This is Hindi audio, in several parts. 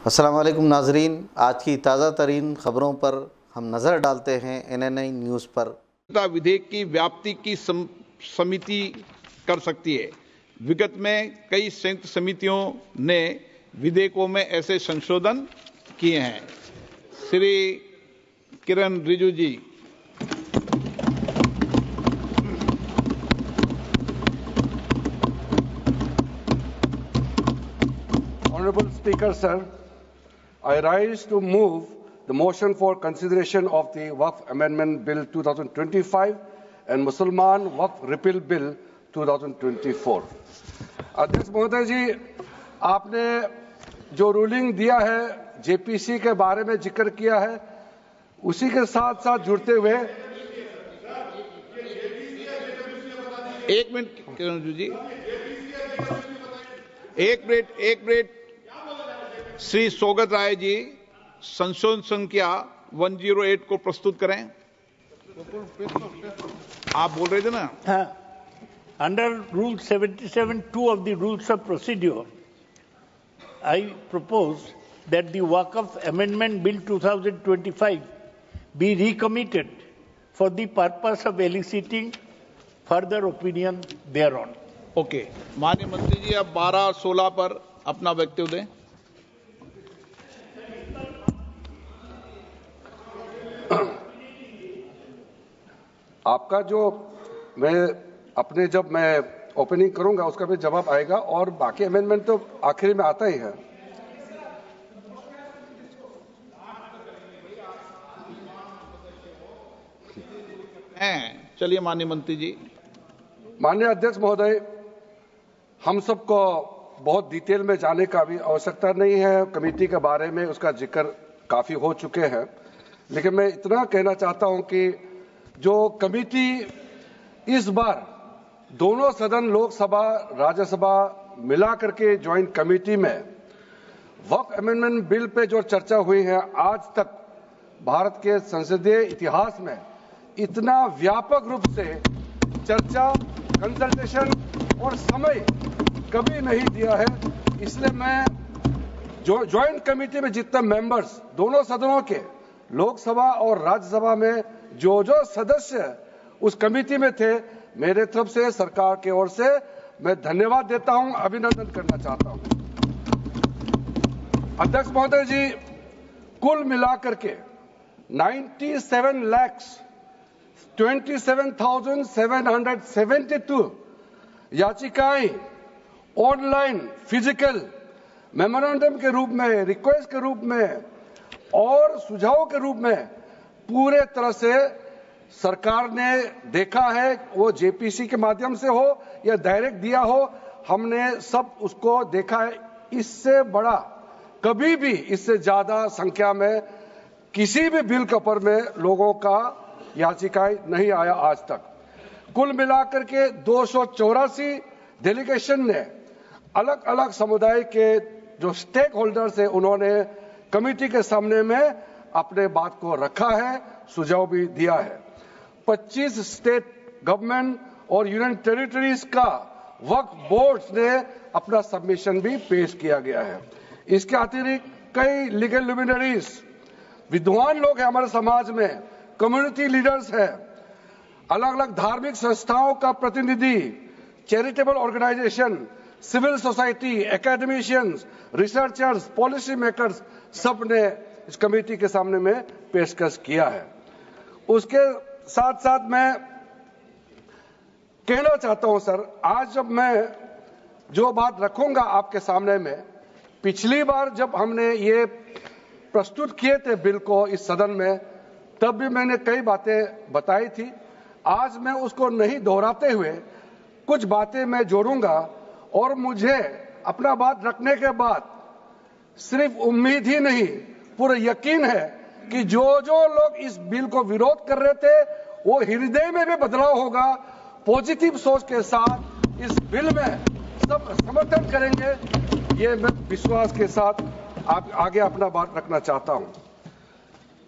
अस्सलाम वालेकुम नाजरीन, आज की ताज़ा तरीन खबरों पर हम नज़र डालते हैं NNI न्यूज़ पर। विधेयक की व्याप्ति की समिति कर सकती है। विगत में कई संयुक्त समितियों ने विधेयकों में ऐसे संशोधन किए हैं। श्री किरण रिजिजू जी। Honorable Speaker, sir, I rise to move the motion for consideration of the Waqf Amendment Bill 2025 and Mussalman Waqf Repeal Bill 2024. अध्यक्ष महोदय जी, आपने जो रूलिंग दिया है जेपीसी के बारे में जिक्र किया है, उसी के साथ साथ जुड़ते हुए एक मिनट किरण जी, एक मिनट श्री सौगत राय जी संशोधन संख्या 108 को प्रस्तुत करें। आप बोल रहे थे ना? हाँ, under Rule 77(2) of the Rules of Procedure, I propose that the Waqf Amendment Bill 2025 be recommitted for the purpose of eliciting further opinion thereon. Okay, माननीय मंत्री जी अब 12-16 पर अपना वक्तव्य दें। आपका जो जब मैं ओपनिंग करूंगा उसका भी जवाब आएगा और बाकी अमेंडमेंट तो आखिरी में आता ही है। चलिए माननीय मंत्री जी। माननीय अध्यक्ष महोदय, हम सबको बहुत डिटेल में जाने का भी आवश्यकता नहीं है। कमेटी के बारे में उसका जिक्र काफी हो चुके हैं, लेकिन मैं इतना कहना चाहता हूं कि जो कमेटी इस बार दोनों सदन लोकसभा राज्यसभा मिला करके ज्वाइंट कमेटी में वक्फ अमेंडमेंट बिल पे जो चर्चा हुई है, आज तक भारत के संसदीय इतिहास में इतना व्यापक रूप से चर्चा, कंसल्टेशन और समय कभी नहीं दिया है। इसलिए मैं जो ज्वाइंट कमेटी में जितने मेंबर्स दोनों सदनों के लोकसभा और राज्यसभा में जो सदस्य उस कमेटी में थे, मेरे तरफ से सरकार की ओर से मैं धन्यवाद देता हूं, अभिनंदन करना चाहता हूं। अध्यक्ष महोदय जी, कुल मिलाकर के 97,27,772 याचिकाएं ऑनलाइन, फिजिकल, मेमोरेंडम के रूप में, रिक्वेस्ट के रूप में और सुझाव के रूप में पूरे तरह से सरकार ने देखा है। वो जेपीसी के माध्यम से हो या डायरेक्ट दिया हो, हमने सब उसको देखा है। इससे बड़ा कभी भी, इससे ज्यादा संख्या में किसी भी बिल के ऊपर में लोगों का याचिकाएं नहीं आया आज तक। कुल मिलाकर के 284 डेलीगेशन ने अलग अलग समुदाय के जो स्टेक होल्डर्स है, उन्होंने कमेटी के सामने में अपने बात को रखा है, सुझाव भी दिया है। 25 स्टेट गवर्नमेंट और यूनियन टेरिटरीज का वक्फ बोर्ड्स ने अपना सबमिशन भी पेश किया गया है। इसके अतिरिक्त कई लीगल लुमिनरीज, विद्वान लोग हैं हमारे समाज में, कम्युनिटी लीडर्स हैं, अलग अलग धार्मिक संस्थाओं का प्रतिनिधि, charitable organisation, civil society, academicians, researchers, policy makers, सब ने इस कमेटी के सामने में पेशकश किया है। उसके साथ साथ मैं कहना चाहता हूं सर, आज जब मैं जो बात रखूंगा आपके सामने में, पिछली बार जब हमने ये प्रस्तुत किए थे बिल को इस सदन में, तब भी मैंने कई बातें बताई थी। आज मैं उसको नहीं दोहराते हुए कुछ बातें मैं जोड़ूंगा और मुझे अपना बात रखने के बाद सिर्फ उम्मीद ही नहीं, पूरा यकीन है कि जो लोग इस बिल को विरोध कर रहे थे, वो हृदय में भी बदलाव होगा। पॉजिटिव सोच के साथ इस बिल में सब समर्थन करेंगे, ये मैं विश्वास के साथ आगे अपना बात रखना चाहता हूं।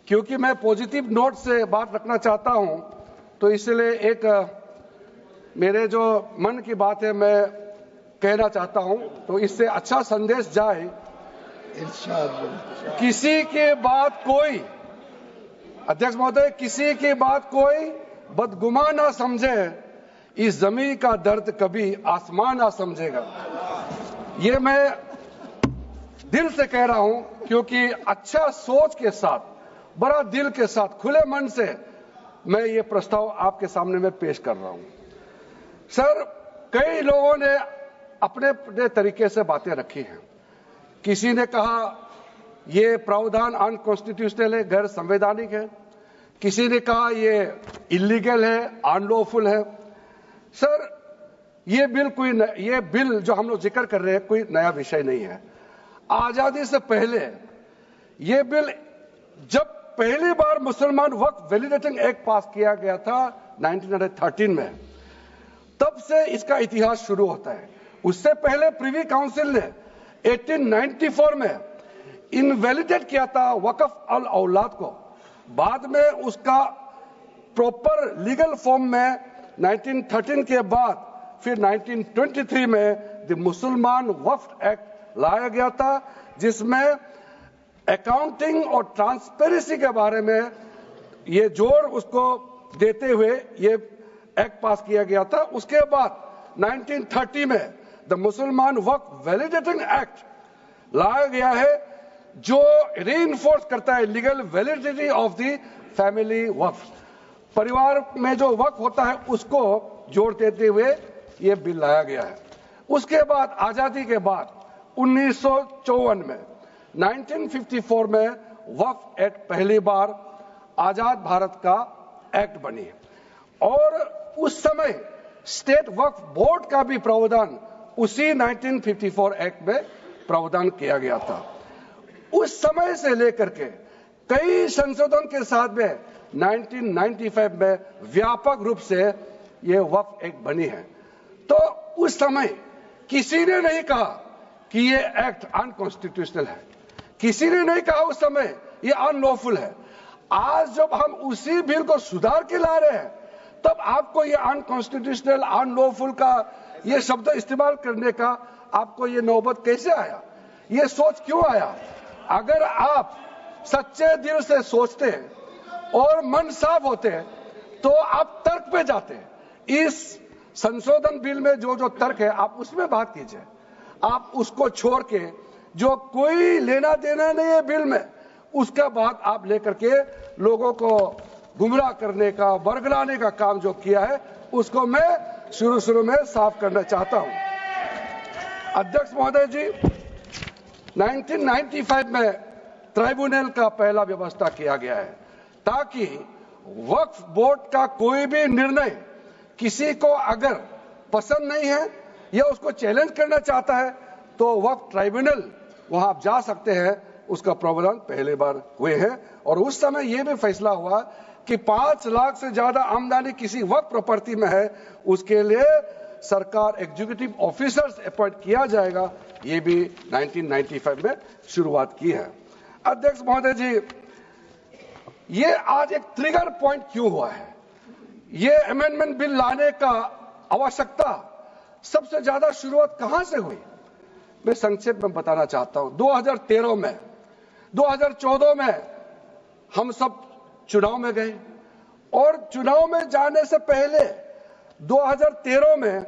क्योंकि मैं पॉजिटिव नोट से बात रखना चाहता हूं, तो इसलिए एक मेरे जो मन की बात है मैं कहना चाहता हूं, तो इससे अच्छा संदेश जाए किसी की बात कोई, अध्यक्ष महोदय, किसी की बात कोई बदगुमा ना समझे, इस जमीन का दर्द कभी आसमान ना समझेगा। ये मैं दिल से कह रहा हूं, क्योंकि अच्छा सोच के साथ, बड़ा दिल के साथ, खुले मन से मैं ये प्रस्ताव आपके सामने में पेश कर रहा हूं। सर, कई लोगों ने अपने अपने तरीके से बातें रखी हैं। किसी ने कहा ये प्रावधान अनकॉन्स्टिट्यूशनल है, गैर संवैधानिक है। किसी ने कहा ये इलीगल है, अनलॉफुल है। सर, ये बिल जो हम लोग जिक्र कर रहे हैं कोई नया विषय नहीं है। आजादी से पहले ये बिल, जब पहली बार मुसलमान वक्फ वैलिडेटिंग एक्ट पास किया गया था 1913 में, तब से इसका इतिहास शुरू होता है। उससे पहले प्रिवी काउंसिल ने 1894 में इनवैलिडेट किया था वक्फ अल औलाद को। बाद में उसका प्रॉपर लीगल फॉर्म में 1913 के बाद फिर 1923 में द मुसलमान वक्फ एक्ट लाया गया था, जिसमें अकाउंटिंग और ट्रांसपेरेंसी के बारे में ये जोर उसको देते हुए ये एक्ट पास किया गया था। उसके बाद 1930 में द मुसलमान वक्फ वैलिडेटिंग एक्ट लाया गया है, जो रीइंफोर्स करता है legal validity of the family waqf. परिवार में जो वक्फ होता है उसको जोड़ देते हुए ये बिल लाया गया है। उसके बाद आजादी के बाद 1954 में 1954 में वक्फ एक्ट पहली बार आजाद भारत का एक्ट बनी, और उस समय स्टेट वक्फ बोर्ड का भी प्रावधान उसी 1954 एक्ट में प्रावधान किया गया था। उस समय से लेकर के कई संशोधन के साथ में 1995 में व्यापक रूप से ये वक्फ एक्ट बनी है। तो उस समय किसी ने नहीं कहा कि ये एक्ट अनकॉन्स्टिट्यूशनल है, किसी ने नहीं कहा उस समय ये अनलॉफुल है। आज जब हम उसी बिल को सुधार के ला रहे हैं, तब आपको ये अनकॉन्स्टिट्यूशनल, अनलॉफुल का ये शब्द इस्तेमाल करने का आपको ये नौबत कैसे आया? ये सोच क्यों आया? अगर आप सच्चे दिल से सोचते और मन साफ होते तो आप तर्क पे जाते। इस संशोधन बिल में जो जो तर्क है आप उसमें बात कीजिए। आप उसको छोड़ के जो कोई लेना देना नहीं है बिल में, उसका बात आप लेकर के लोगों को गुमराह करने का, बरगलाने का काम जो किया है, उसको मैं शुरू में साफ करना चाहता हूं। अध्यक्ष महोदय जी, 1995 में ट्राइब्यूनल का पहला व्यवस्था किया गया है, ताकि वक्फ बोर्ड का कोई भी निर्णय किसी को अगर पसंद नहीं है या उसको चैलेंज करना चाहता है तो वक्फ ट्राइब्यूनल वहां आप जा सकते हैं। उसका प्रावधान पहले बार हुए हैं, और उस समय यह भी फैसला हुआ कि 5 लाख से ज्यादा आमदनी किसी वक्फ प्रॉपर्टी में है, उसके लिए सरकार एग्जीक्यूटिव ऑफिसर्स अपॉइंट किया जाएगा। ये भी 1995 में शुरुआत की है। अध्यक्ष महोदय जी, ये आज एक ट्रिगर पॉइंट क्यों हुआ है? ये अमेंडमेंट बिल लाने का आवश्यकता सबसे ज्यादा शुरुआत कहां से हुई? मैं संक्षेप में बताना चाहता हूं। 2013 में, 2014 में हम सब चुनाव में गए, और चुनाव में जाने से पहले 2013 में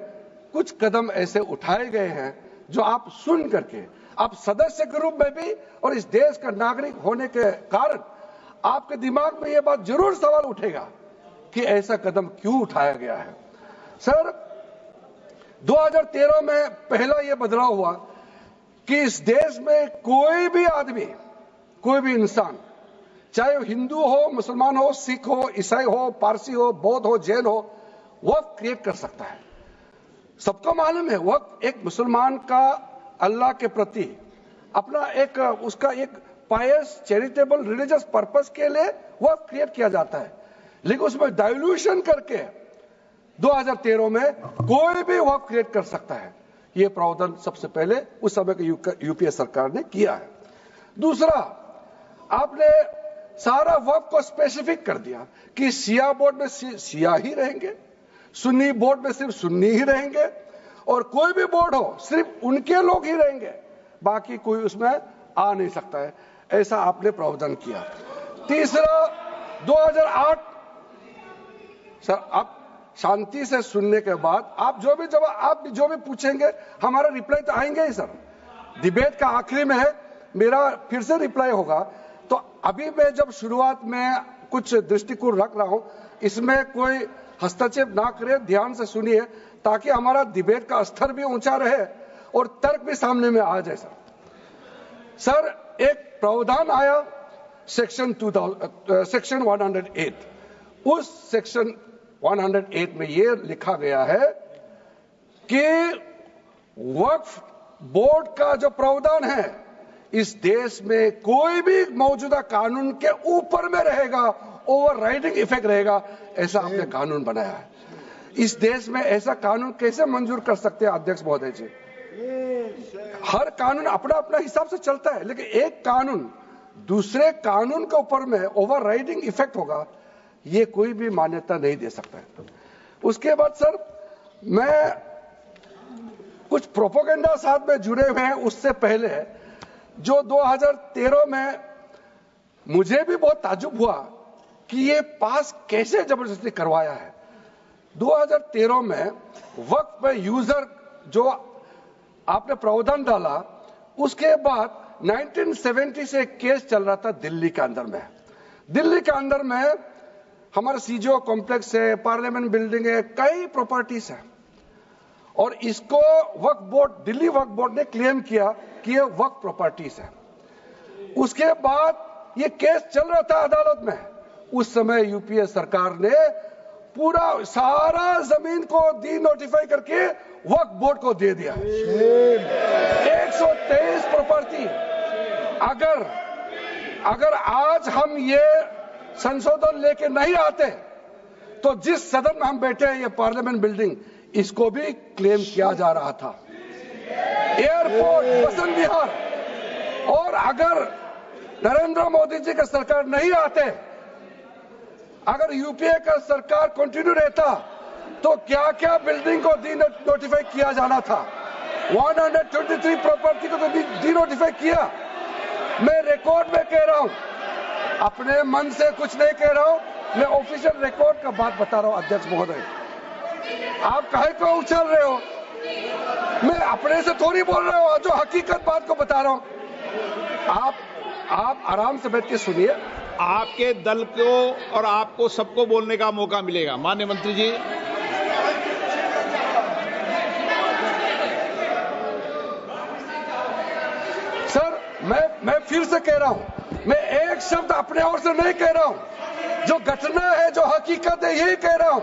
कुछ कदम ऐसे उठाए गए हैं जो आप सुन करके, आप सदस्य के रूप में भी और इस देश का नागरिक होने के कारण आपके दिमाग में यह बात जरूर सवाल उठेगा कि ऐसा कदम क्यों उठाया गया है। सर, 2013 में पहला यह बदलाव हुआ कि इस देश में कोई भी आदमी, कोई भी इंसान, चाहे वो हिंदू हो, मुसलमान हो, सिख हो, ईसाई हो, पारसी हो, बौद्ध हो, जैन हो, वक्फ क्रिएट कर सकता है। सबको मालूम है वक्फ एक मुसलमान का अल्लाह के प्रति अपना एक उसका एक पायस, चैरिटेबल, रिलीजियस पर्पस के लिए वक्फ क्रिएट किया जाता है, लेकिन उसमें डाइल्यूशन करके 2013 में कोई भी वक्फ क्रिएट कर सकता है। यह प्रावधान सबसे पहले उस समय की यूपीए सरकार ने किया है। दूसरा, आपने सारा वक्फ को स्पेसिफिक कर दिया कि शिया बोर्ड में शिया ही रहेंगे, सुन्नी बोर्ड में सिर्फ सुन्नी ही रहेंगे, और कोई भी बोर्ड हो सिर्फ उनके लोग ही रहेंगे, बाकी कोई उसमें आ नहीं सकता है, ऐसा आपने प्रावधान किया। तीसरा, 2008, सर आप शांति से सुनने के बाद आप जो भी पूछेंगे हमारा रिप्लाई तो आएंगे ही सर। डिबेट का आखिरी में है, मेरा फिर से रिप्लाई होगा। तो अभी मैं जब शुरुआत में कुछ दृष्टिकोण रख रहा हूं, इसमें कोई हस्तक्षेप ना करे, ध्यान से सुनिए, ताकि हमारा डिबेट का स्तर भी ऊंचा रहे और तर्क भी सामने में आ जाए। सर एक प्रावधान आया सेक्शन 108, उस सेक्शन 108 में यह लिखा गया है कि वक्फ बोर्ड का जो प्रावधान है इस देश में कोई भी मौजूदा कानून के ऊपर में रहेगा, ओवरराइडिंग इफेक्ट रहेगा, ऐसा आपने कानून बनाया है। इस देश में ऐसा कानून कैसे मंजूर कर सकते हैं अध्यक्ष महोदय जी? हर कानून अपना अपना हिसाब से चलता है, लेकिन एक कानून दूसरे कानून के ऊपर में ओवरराइडिंग इफेक्ट होगा, ये कोई भी मान्यता नहीं दे सकता है। उसके बाद सर मैं कुछ प्रोपेगेंडा साथ में जुड़े हुए हैं। उससे पहले जो 2013 में मुझे भी बहुत ताज्जुब हुआ कि ये पास कैसे जबरदस्ती करवाया है। 2013 में वक्फ में यूजर जो आपने प्रावधान डाला, उसके बाद 1970 से एक केस चल रहा था दिल्ली के अंदर में। दिल्ली के अंदर में हमारा सीजीओ कॉम्प्लेक्स है, पार्लियामेंट बिल्डिंग है, कई प्रॉपर्टीज है, और इसको वक्फ बोर्ड, दिल्ली वक्फ बोर्ड ने क्लेम किया कि ये वक्फ प्रॉपर्टीज है। उसके बाद ये केस चल रहा था अदालत में। उस समय यूपीए सरकार ने पूरा सारा जमीन को डी नोटिफाई करके वक्फ बोर्ड को दे दिया। 123 प्रॉपर्टी। अगर आज हम ये संशोधन लेके नहीं आते तो जिस सदन में हम बैठे हैं, ये पार्लियामेंट बिल्डिंग, इसको भी क्लेम किया जा रहा था। एयरपोर्ट, बसंत विहार, और अगर नरेंद्र मोदी जी का सरकार नहीं आते, अगर यूपीए का सरकार कंटिन्यू रहता, तो क्या क्या बिल्डिंग को डी नोटिफाई किया जाना था। 123 प्रॉपर्टी को तो डी नोटिफाई किया। मैं रिकॉर्ड में कह रहा हूं, अपने मन से कुछ नहीं कह रहा हूं, मैं ऑफिशियल रिकॉर्ड का बात बता रहा हूं। अध्यक्ष महोदय, आप काहे को उछल रहे हो? मैं अपने से थोड़ी बोल रहा हूं, जो हकीकत बात को बता रहा हूं। आप आराम से बैठ के सुनिए। आपके दल को और आपको सबको बोलने का मौका मिलेगा। माननीय मंत्री जी, सर मैं फिर से कह रहा हूं, मैं एक शब्द अपने ओर से नहीं कह रहा हूं, जो घटना है, जो हकीकत है, यही कह रहा हूं।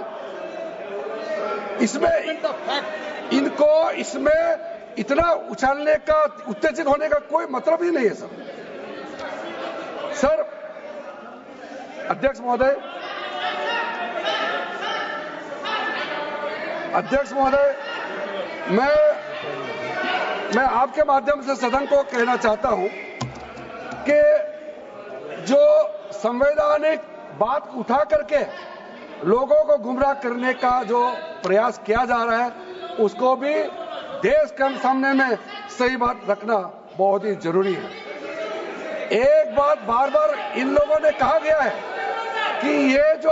इनको इसमें इतना उछालने का, उत्तेजित होने का कोई मतलब ही नहीं है सर। अध्यक्ष महोदय, मैं आपके माध्यम से सदन को कहना चाहता हूं कि जो संवैधानिक बात उठा करके लोगों को गुमराह करने का जो प्रयास किया जा रहा है, उसको भी देश के सामने में सही बात रखना बहुत ही जरूरी है। एक बात बार बार इन लोगों ने कहा गया है कि ये जो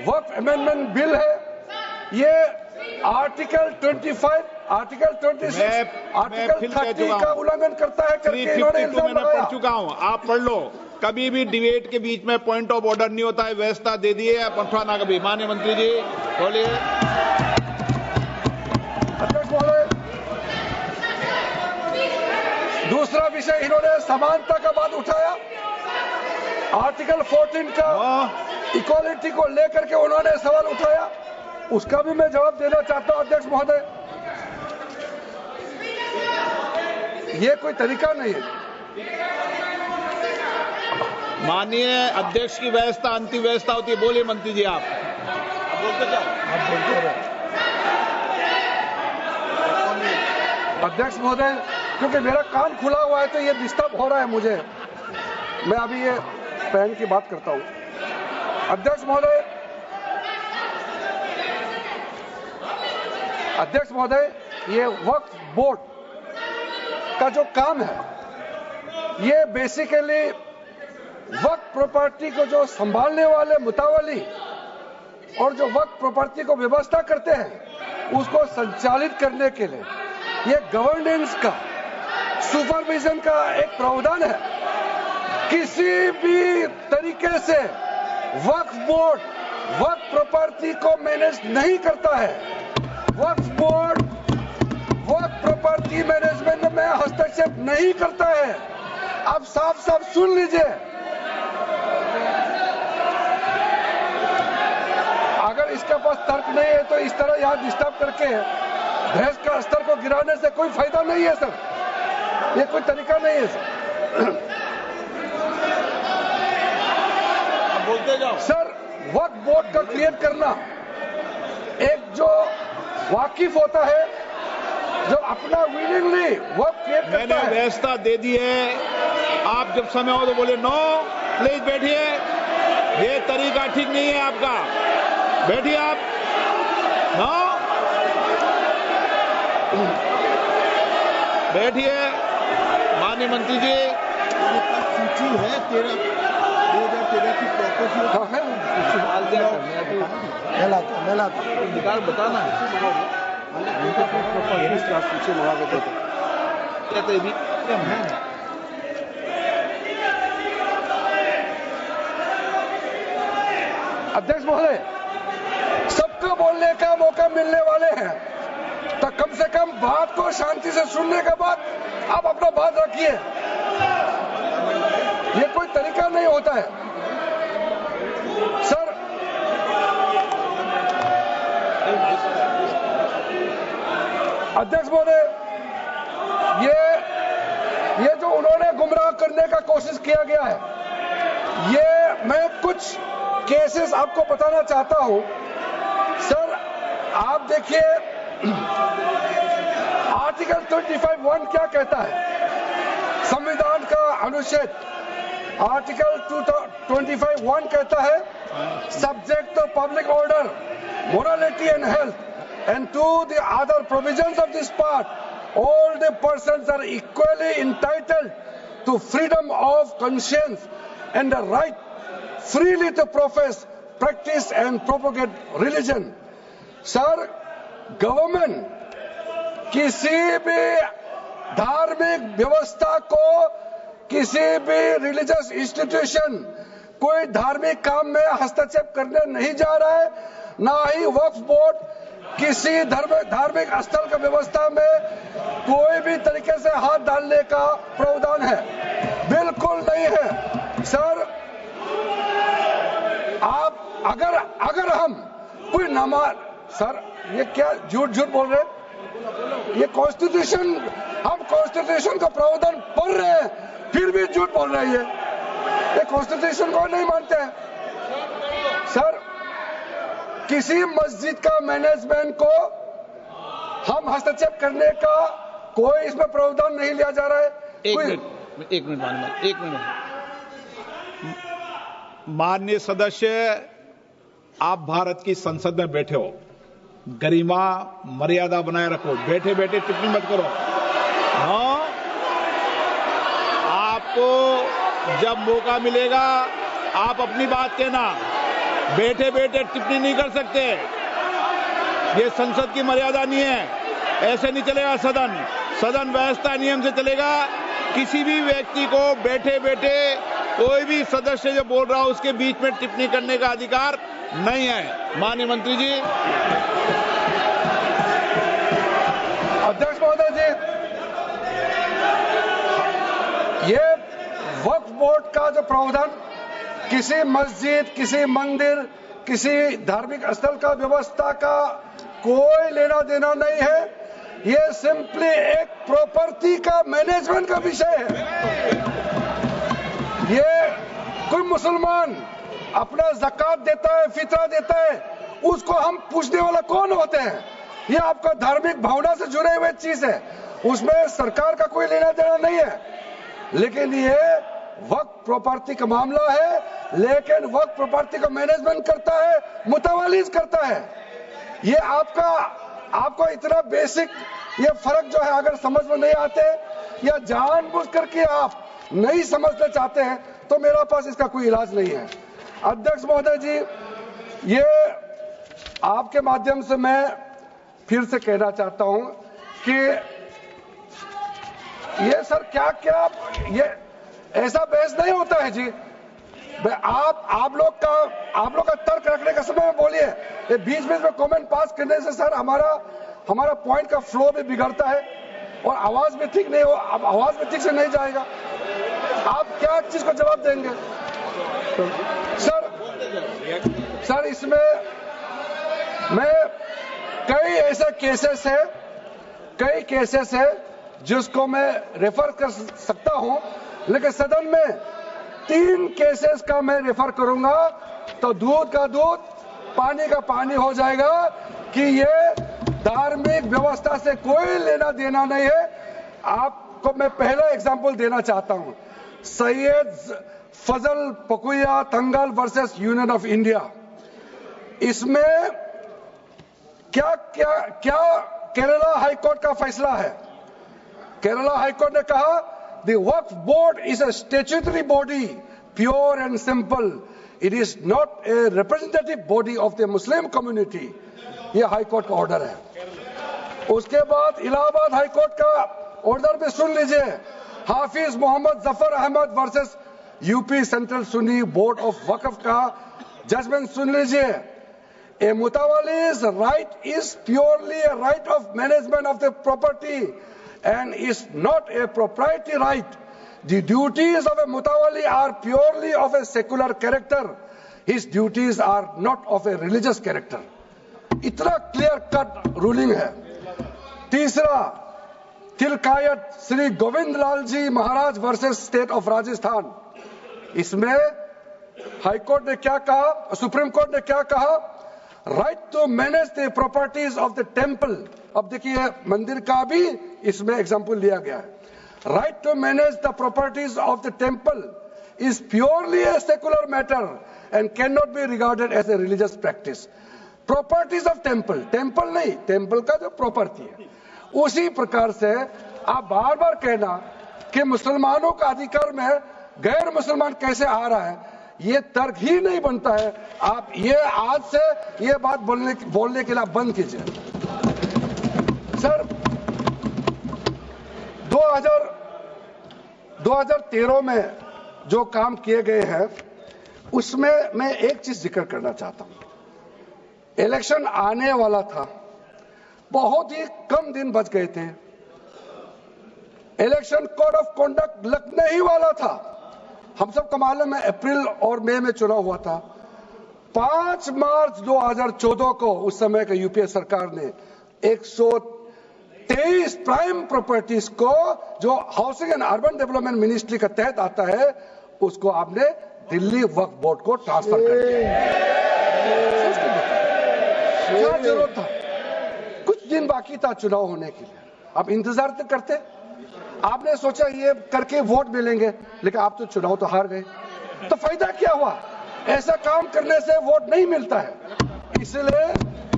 वक्फ अमेंडमेंट बिल है, ये आर्टिकल 25, आर्टिकल 26, आर्टिकल 30 का उल्लंघन करता है करके इन्होंने इल्जाम लगाया। पढ़ चुका हूं, आप पढ़ लो। कभी भी डिबेट के बीच में पॉइंट ऑफ ऑर्डर नहीं होता है, व्यवस्था दे दिए या पठवाना कभी। माननीय मंत्री जी बोलिए। अध्यक्ष महोदय, दूसरा विषय इन्होंने समानता का बात उठाया। आर्टिकल 14 का इक्वालिटी को लेकर के उन्होंने सवाल उठाया, उसका भी मैं जवाब देना चाहता हूं। अध्यक्ष महोदय, ये कोई तरीका नहीं है। माननीय अध्यक्ष की व्यवस्था अंतिम व्यवस्था होती है। बोलिए मंत्री जी, आप बोलते जाओ। अध्यक्ष महोदय, क्योंकि मेरा कान खुला हुआ है तो ये डिस्टर्ब हो रहा है मुझे। मैं अभी ये पैन की बात करता हूं। अध्यक्ष महोदय, ये वक्फ बोर्ड का जो काम है, ये बेसिकली वक्फ प्रॉपर्टी को जो संभालने वाले मुतावली और जो वक्फ प्रॉपर्टी को व्यवस्था करते हैं उसको संचालित करने के लिए ये गवर्नेंस का, सुपरविजन का एक प्रावधान है। किसी भी तरीके से वक्फ बोर्ड वक्फ प्रॉपर्टी को मैनेज नहीं करता है। वक्फ बोर्ड वक्फ प्रॉपर्टी मैनेजमेंट में हस्तक्षेप नहीं करता है। आप साफ साफ सुन लीजिए, अगर इसके पास तर्क नहीं है तो इस तरह यहाँ डिस्टर्ब करके बहस का स्तर को गिराने से कोई फायदा नहीं है सर, ये कोई तरीका नहीं है सर। बोलते जाओ सर, वक्फ बोर्ड का क्रिएट करना एक जो वाकिफ होता है, जो अपना विलिंगली वक्फ क्रिएट करता मैंने है। व्यवस्था दे दी है, आप जब समय हो तो बोले नो, प्लीज बैठिए, ये तरीका ठीक नहीं है आपका, बैठिए आप। नो, बैठिए। माननीय मंत्री जी, सूची है 2013 की प्रॉपर्टी निकाल बताना सूची मंगा के देते कहते भी अध्यक्ष महोदय, सबको बोलने का मौका मिलने वाले हैं तो कम से कम बात को शांति से सुनने के बाद आप अपना बात रखिए। ये कोई तरीका नहीं होता है सर। अध्यक्ष महोदय, ये जो उन्होंने गुमराह करने का कोशिश किया गया है, ये मैं कुछ केसेस आपको बताना चाहता हूं सर। आप देखिए आर्टिकल 25(1) क्या कहता है, संविधान का अनुच्छेद आर्टिकल 25(1) कहता है, subject to public order, morality and health, and to the other provisions of this part, all the persons are equally entitled to freedom of conscience and the right freely to profess, practice and propagate religion. Sir, government किसी भी धार्मिक व्यवस्था को, किसी भी रिलीजियस इंस्टीट्यूशन, कोई धार्मिक काम में हस्तक्षेप करने नहीं जा रहा है, ना ही वक्फ बोर्ड किसी धार्मिक स्थल का व्यवस्था में कोई भी तरीके से हाथ डालने का प्रावधान है, बिल्कुल नहीं है सर। आप अगर हम कोई नमाज, सर ये क्या झूठ बोल रहे हैं, ये कॉन्स्टिट्यूशन, हम कॉन्स्टिट्यूशन का प्रावधान पढ़ रहे हैं फिर भी झूठ बोल रहे हैं, ये कॉन्स्टिट्यूशन को नहीं मानते हैं सर। किसी मस्जिद का मैनेजमेंट को हम हस्तक्षेप करने का कोई इसमें प्रावधान नहीं लिया जा रहा है। एक मिनट माननीय सदस्य, आप भारत की संसद में बैठे हो, गरिमा मर्यादा बनाए रखो, बैठे बैठे टिप्पणी मत करो। हाँ, आपको जब मौका मिलेगा आप अपनी बात कहना, बैठे बैठे टिप्पणी नहीं कर सकते, ये संसद की मर्यादा नहीं है, ऐसे नहीं चलेगा सदन। सदन व्यवस्था नियम से चलेगा। किसी भी व्यक्ति को बैठे बैठे कोई भी सदस्य जो बोल रहा हो उसके बीच में टिप्पणी करने का अधिकार नहीं है। माननीय मंत्री जी। अध्यक्ष महोदय जी, ये वक्फ बोर्ड का जो प्रावधान किसी मस्जिद, किसी मंदिर, किसी धार्मिक स्थल का व्यवस्था का कोई लेना देना नहीं है, ये सिंपली एक प्रॉपर्टी का मैनेजमेंट का विषय है। ये कोई मुसलमान अपना ज़कात देता है, फितरा देता है, उसको हम पूछने वाला कौन होते हैं? ये आपका धार्मिक भावना से जुड़े हुए चीज है, उसमें सरकार का कोई लेना देना नहीं है। लेकिन ये वक्फ प्रॉपर्टी का मामला है, लेकिन वक्फ प्रॉपर्टी का मैनेजमेंट करता है, मुतवालीज करता है। ये आपको इतना बेसिक ये फर्क जो है अगर समझ में नहीं आते, या जानबूझ करके आप नहीं समझना चाहते हैं तो मेरा पास इसका कोई इलाज नहीं है। अध्यक्ष महोदय जी, ये आपके माध्यम से मैं फिर से कहना चाहता हूं कि ये सर क्या ये ऐसा बहस नहीं होता है जी। आप लोग का तर्क रखने का समय में बोलिए, ये बीच में कमेंट पास करने से सर हमारा पॉइंट का फ्लो भी बिगड़ता है और आवाज भी ठीक नहीं हो, आवाज भी ठीक से नहीं जाएगा। आप क्या चीज को जवाब देंगे सर? इसमें मैं कई केसेस है जिसको मैं रेफर कर सकता हूं, लेकिन सदन में 3 केसेस का मैं रेफर करूंगा तो दूध का दूध पानी का पानी हो जाएगा कि ये धार्मिक व्यवस्था से कोई लेना देना नहीं है। आपको मैं पहला एग्जांपल देना चाहता हूं, सैयद फजल पकुया Thangal versus union of India. इसमें क्या केरला हाईकोर्ट का फैसला है। केरला हाईकोर्ट ने कहा the Waqf board is a statutory body, pure and simple, it is not a representative body of the Muslim community. यह हाईकोर्ट का ऑर्डर है। उसके बाद इलाहाबाद हाईकोर्ट का ऑर्डर भी सुन लीजिए, Hafiz Mohammad Zafar Ahmad versus UP central Sunni board of waqf का जजमेंट सुन लीजिए। A mutawalli's right is purely a right of management of the property and is not a proprietary right. The duties of a mutawalli are purely of a secular character. His duties are not of a religious character. इतना क्लियर कट रूलिंग है। तीसरा, तिलकायत श्री गोविंद लाल जी महाराज वर्सेस स्टेट ऑफ राजस्थान। इसमें हाईकोर्ट ने क्या कहा, सुप्रीम कोर्ट ने क्या कहा, right to manage the properties of the temple. अब देखिए मंदिर का भी इसमें एग्जांपल लिया गया है। Right to manage the properties of the temple is purely a secular matter and can not be regarded as a religious practice. Properties of temple नहीं, टेम्पल का जो प्रॉपर्टी है। उसी प्रकार से आप बार बार कहना कि मुसलमानों का अधिकार में गैर मुसलमान कैसे आ रहा है, ये तर्क ही नहीं बनता है। आप ये आज से ये बात बोलने के लिए बंद कीजिए। सर 2013 में जो काम किए गए हैं उसमें मैं एक चीज जिक्र करना चाहता हूं। इलेक्शन आने वाला था, बहुत ही कम दिन बच गए थे, इलेक्शन कोड ऑफ कॉन्डक्ट लगने ही वाला था। हम सबको मालूम है अप्रैल और मई में चुनाव हुआ था। 5 मार्च 2014 को उस समय का यूपीए सरकार ने 123 प्राइम प्रॉपर्टीज को जो housing and urban development ministry का तहत आता है उसको आपने दिल्ली वक्फ बोर्ड को ट्रांसफर कर दिया। क्या जरूरत था? कुछ दिन बाकी था चुनाव होने के लिए, आप इंतजार तो करते। आपने सोचा ये करके वोट मिलेंगे, लेकिन आप तो चुनाव तो हार गए, तो फायदा क्या हुआ? ऐसा काम करने से वोट नहीं मिलता है। इसलिए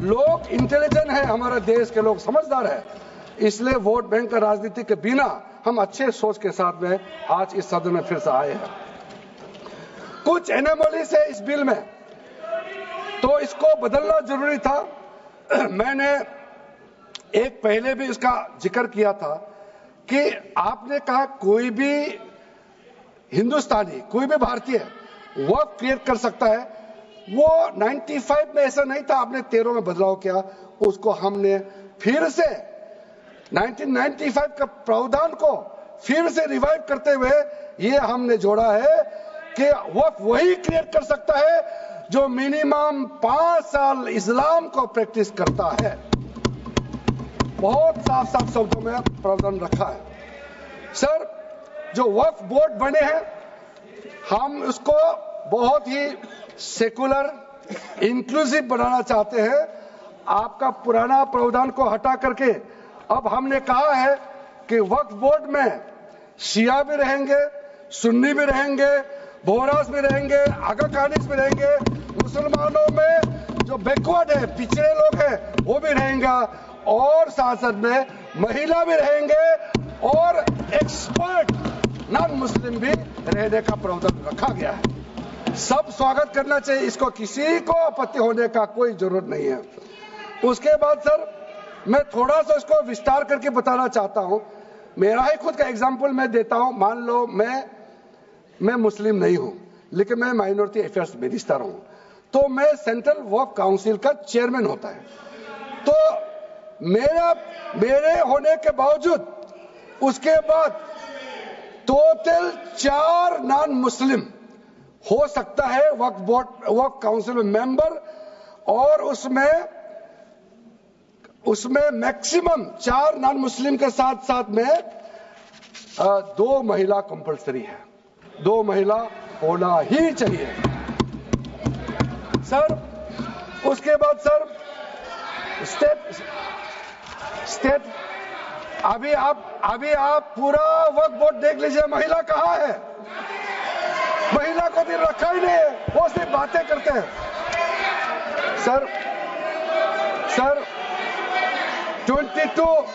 लोग इंटेलिजेंट है, हमारे देश के लोग समझदार है, इसलिए वोट बैंक का राजनीति के बिना हम अच्छे सोच के साथ में आज इस सदन में फिर से आए हैं। कुछ एनोमलीज है इस बिल में, तो इसको बदलना जरूरी था। मैंने एक पहले भी इसका जिक्र किया था कि आपने कहा कोई भी हिंदुस्तानी, कोई भी भारतीय वक्फ क्रिएट कर सकता है। वो 95 में ऐसा नहीं था, आपने 13 में बदलाव किया। उसको हमने फिर से 1995 का प्रावधान को फिर से रिवाइव करते हुए ये हमने जोड़ा है कि वक्फ वही क्रिएट कर सकता है जो मिनिमम 5 साल इस्लाम को प्रैक्टिस करता है। बहुत साफ शब्दों में प्रावधान रखा है। सर, जो वक्फ बोर्ड बने हैं हम उसको बहुत ही सेकुलर, इंक्लूसिव बनाना चाहते हैं। आपका पुराना प्रावधान को हटा करके अब हमने कहा है कि वक्फ बोर्ड में शिया भी रहेंगे, सुन्नी भी रहेंगे, बोहरास भी रहेंगे, आगा खानिस भी रहेंगे, मुसलमानों में जो बैकवर्ड है, पिछड़े लोग हैं वो भी रहेंगे, और साथ साथ में महिला भी रहेंगे, और एक्सपर्ट नॉन मुस्लिम भी रहने का प्रावधान रखा गया है। सब स्वागत करना चाहिए, इसको किसी को आपत्ति होने का कोई जरूरत नहीं है। उसके बाद सर मैं थोड़ा सा इसको विस्तार करके बताना चाहता हूं। मेरा ही खुद का एग्जांपल मैं देता हूं। मान लो मैं मुस्लिम नहीं हूं, लेकिन मैं माइनॉरिटी अफेयर्स मिनिस्टर हूं, तो मैं सेंट्रल वर्क काउंसिल का चेयरमैन होता है। तो मेरे होने के बावजूद उसके बाद टोटल 4 नॉन मुस्लिम हो सकता है वर्क काउंसिल में मेंबर, और उसमें मैक्सिमम 4 नॉन मुस्लिम के साथ साथ में 2 महिला कंपलसरी है। 2 महिला होना ही चाहिए सर। उसके बाद सर स्टेट अभी आप पूरा वर्क बोर्ड देख लीजिए, महिला कहाँ है? महिला को भी रखा ही नहीं है, वो सिर्फ बातें करते हैं। सर 22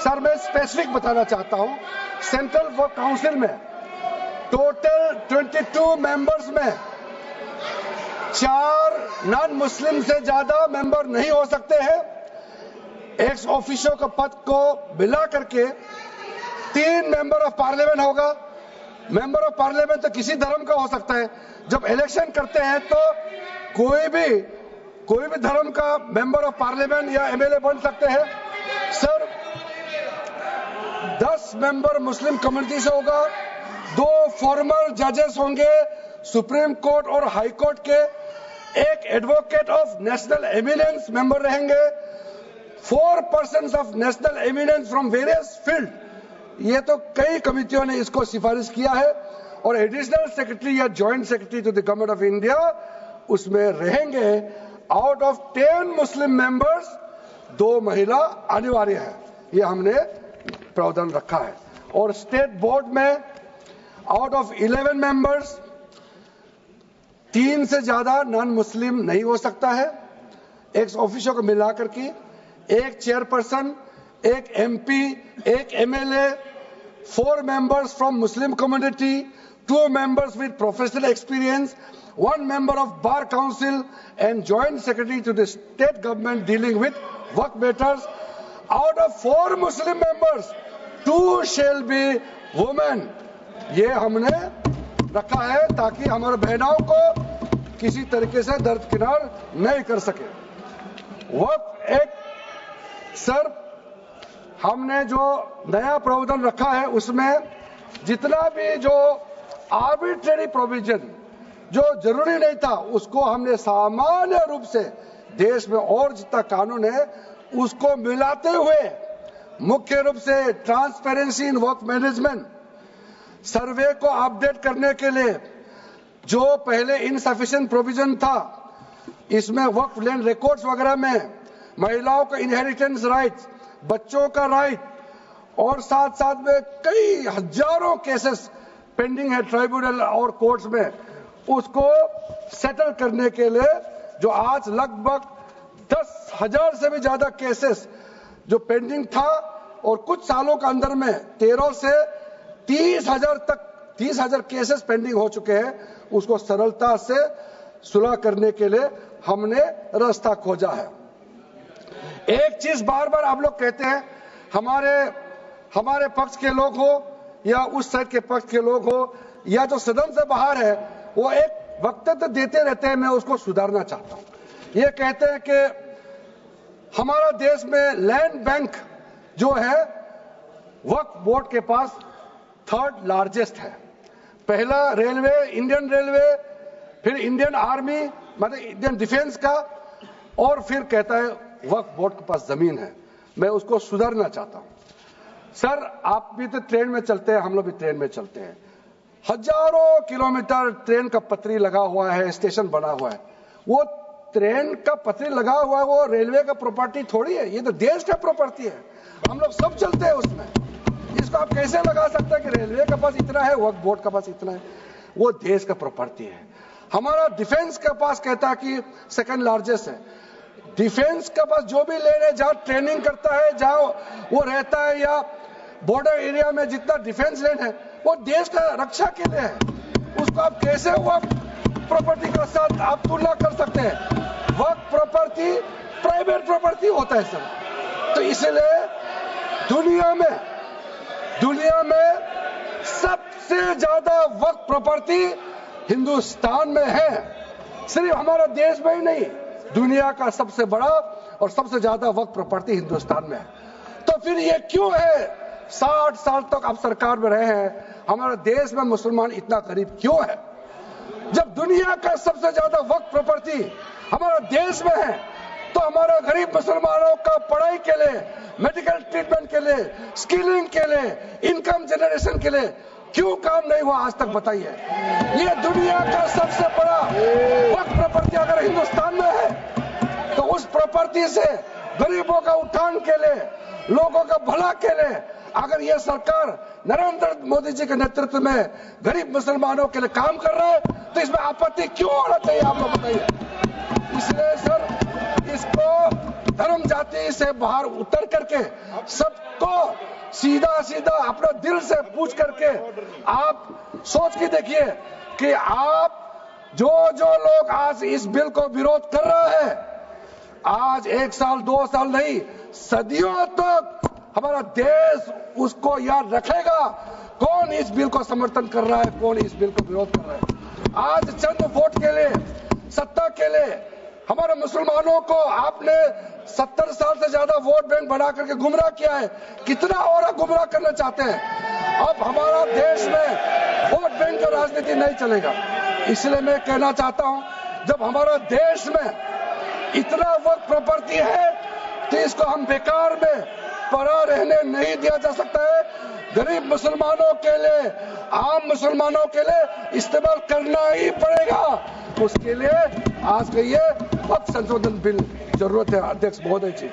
सर मैं स्पेसिफिक बताना चाहता हूं। सेंट्रल वर्क काउंसिल में टोटल 22 मेंबर्स में 4 नॉन मुस्लिम से ज्यादा मेंबर नहीं हो सकते हैं। एक्स ऑफिशियो का पद को मिला करके 3 मेंबर ऑफ पार्लियामेंट होगा। मेंबर ऑफ पार्लियामेंट तो किसी धर्म का हो सकता है। जब इलेक्शन करते हैं तो कोई भी धर्म का मेंबर ऑफ पार्लियामेंट या एमएलए बन सकते हैं। सर 10 मेंबर मुस्लिम कम्युनिटी से होगा, 2 फॉर्मर जजेस होंगे सुप्रीम कोर्ट और हाई कोर्ट के, 1 advocate of national eminence member रहेंगे, 4 persons of national eminence from various field. ये तो कई कमिटियों ने इसको सिफारिश किया है। और एडिशनल सेक्रेटरी या joint secretary to the government of India उसमें रहेंगे। आउट ऑफ 10 मुस्लिम मेंबर्स 2 महिला अनिवार्य है, ये हमने प्रावधान रखा है। और स्टेट बोर्ड में आउट ऑफ 11 मेंबर्स 3 से ज्यादा नॉन मुस्लिम नहीं हो सकता है। एक्स ऑफिसर को मिलाकर के 1 chairperson, 1 MP, 1 MLA, 4 members from Muslim community, 2 members with professional experience, 1 member of Bar Council and Joint Secretary to the state government dealing with work matters. Out of 4 Muslim members, 2 shall be women. ये हमने रखा है ताकि हमारे बहनों को किसी तरीके से दरकिनार नहीं कर सके। वक्त एक सर हमने जो नया प्रावधान रखा है उसमें जितना भी जो आर्बिट्रेरी प्रोविजन जो जरूरी नहीं था उसको हमने सामान्य रूप से देश में और जितना कानून है उसको मिलाते हुए मुख्य रूप से ट्रांसपेरेंसी इन वर्क मैनेजमेंट, सर्वे को अपडेट करने के लिए जो पहले इनसफिशिएंट प्रोविजन था इसमें वर्क लैंड रिकॉर्ड्स वगैरह में महिलाओं का इनहेरिटेंस राइट्स, बच्चों का राइट और साथ साथ में कई हजारों केसेस पेंडिंग है ट्राइब्यूनल और कोर्ट्स में, उसको सेटल करने के लिए जो आज लगभग 10,000 से भी ज्यादा केसेस जो पेंडिंग था और कुछ सालों के अंदर में 13 से 30,000 केसेस पेंडिंग हो चुके हैं, उसको सरलता से सुलह करने के लिए हमने रास्ता खोजा है। एक चीज बार बार आप लोग कहते हैं, हमारे पक्ष के लोग हो या उस साइड के पक्ष के लोग हो या जो सदन से बाहर है, वो एक वक्तव्य देते रहते हैं, मैं उसको सुधारना चाहता हूं। ये कहते हैं कि हमारा देश में लैंड बैंक जो है वक्फ बोर्ड के पास 3rd लार्जेस्ट है। पहला रेलवे, इंडियन रेलवे, फिर इंडियन आर्मी मतलब इंडियन डिफेंस का, और फिर कहता है वक्फ बोर्ड के पास जमीन है। मैं उसको सुधारना चाहता हूं। सर आप भी तो ट्रेन में चलते हैं, हम लोग भी ट्रेन में चलते हैं, हजारों किलोमीटर ट्रेन का पटरी लगा हुआ है, स्टेशन बना हुआ है। वो ट्रेन का पटरी लगा हुआ है, वो रेलवे का प्रॉपर्टी थोड़ी है, ये तो देश का प्रॉपर्टी है, हम लोग सब चलते हैं उसमें। इसको आप कैसे लगा सकते हैं कि रेलवे के पास इतना है, वक्फ बोर्ड के पास इतना है? वो देश का प्रॉपर्टी है। हमारा डिफेंस के पास कहता है कि 2nd लार्जेस्ट है। डिफेंस के पास जो भी लैंड है, जहां ट्रेनिंग करता है, जहां वो रहता है, या बॉर्डर एरिया में जितना डिफेंस लैंड है वो देश का रक्षा के लिए है, उसको आप कैसे वक्फ प्रॉपर्टी के साथ आप तुलना कर सकते हैं? वक्फ प्रॉपर्टी प्राइवेट प्रॉपर्टी होता है सर। तो इसलिए दुनिया में सबसे ज्यादा वक्फ प्रॉपर्टी हिंदुस्तान में है। सिर्फ हमारा देश में ही नहीं, दुनिया का सबसे बड़ा और सबसे ज्यादा वक्फ प्रॉपर्टी हिंदुस्तान में है। तो फिर ये क्यों है 60 साल तक आप सरकार में रहे हैं, हमारे देश में मुसलमान इतना गरीब क्यों है? जब दुनिया का सबसे ज्यादा वक्फ प्रॉपर्टी हमारा देश में है, तो हमारा गरीब मुसलमानों का पढ़ाई के लिए, मेडिकल ट्रीटमेंट के लिए, स्किलिंग के लिए, इनकम जनरेशन के लिए क्यों काम नहीं हुआ आज तक? बताइए। ये दुनिया का सबसे बड़ा वक्फ प्रॉपर्टी अगर हिंदुस्तान में है, तो उस प्रॉपर्टी से गरीबों का उत्थान के लिए, लोगों का भला के लिए अगर ये सरकार नरेंद्र मोदी जी के नेतृत्व में गरीब मुसलमानों के लिए काम कर रहा है, तो इसमें आपत्ति क्यों होना चाहिए? आप लोग बताइए। इसलिए सर, इसको धर्म जाति से बाहर उतर करके सबको सीधा सीधा अपना दिल से पूछ करके आप सोच के देखिए कि आप जो लोग आज इस बिल को विरोध कर रहा है, आज 1 साल 2 साल नहीं, सदियों तक हमारा देश उसको याद रखेगा कौन इस बिल को समर्थन कर रहा है, कौन इस बिल को विरोध कर रहा है। आज चंद वोट के लिए, सत्ता के लिए हमारे मुसलमानों को आपने 70 साल से ज्यादा वोट बैंक बना करके गुमराह किया है। कितना और गुमराह करना चाहते हैं? अब हमारा देश में वोट बैंक का राजनीति नहीं चलेगा। इसलिए मैं कहना चाहता हूं, जब हमारा देश में इतना वक्त प्रॉपर्टी है, तो इसको हम बेकार में पड़ा रहने नहीं दिया जा सकता है। गरीब मुसलमानों के लिए, आम मुसलमानों के लिए इस्तेमाल करना ही पड़ेगा। उसके लिए आज के ये वक्फ संशोधन बिल जरूरत है। अध्यक्ष महोदय जी,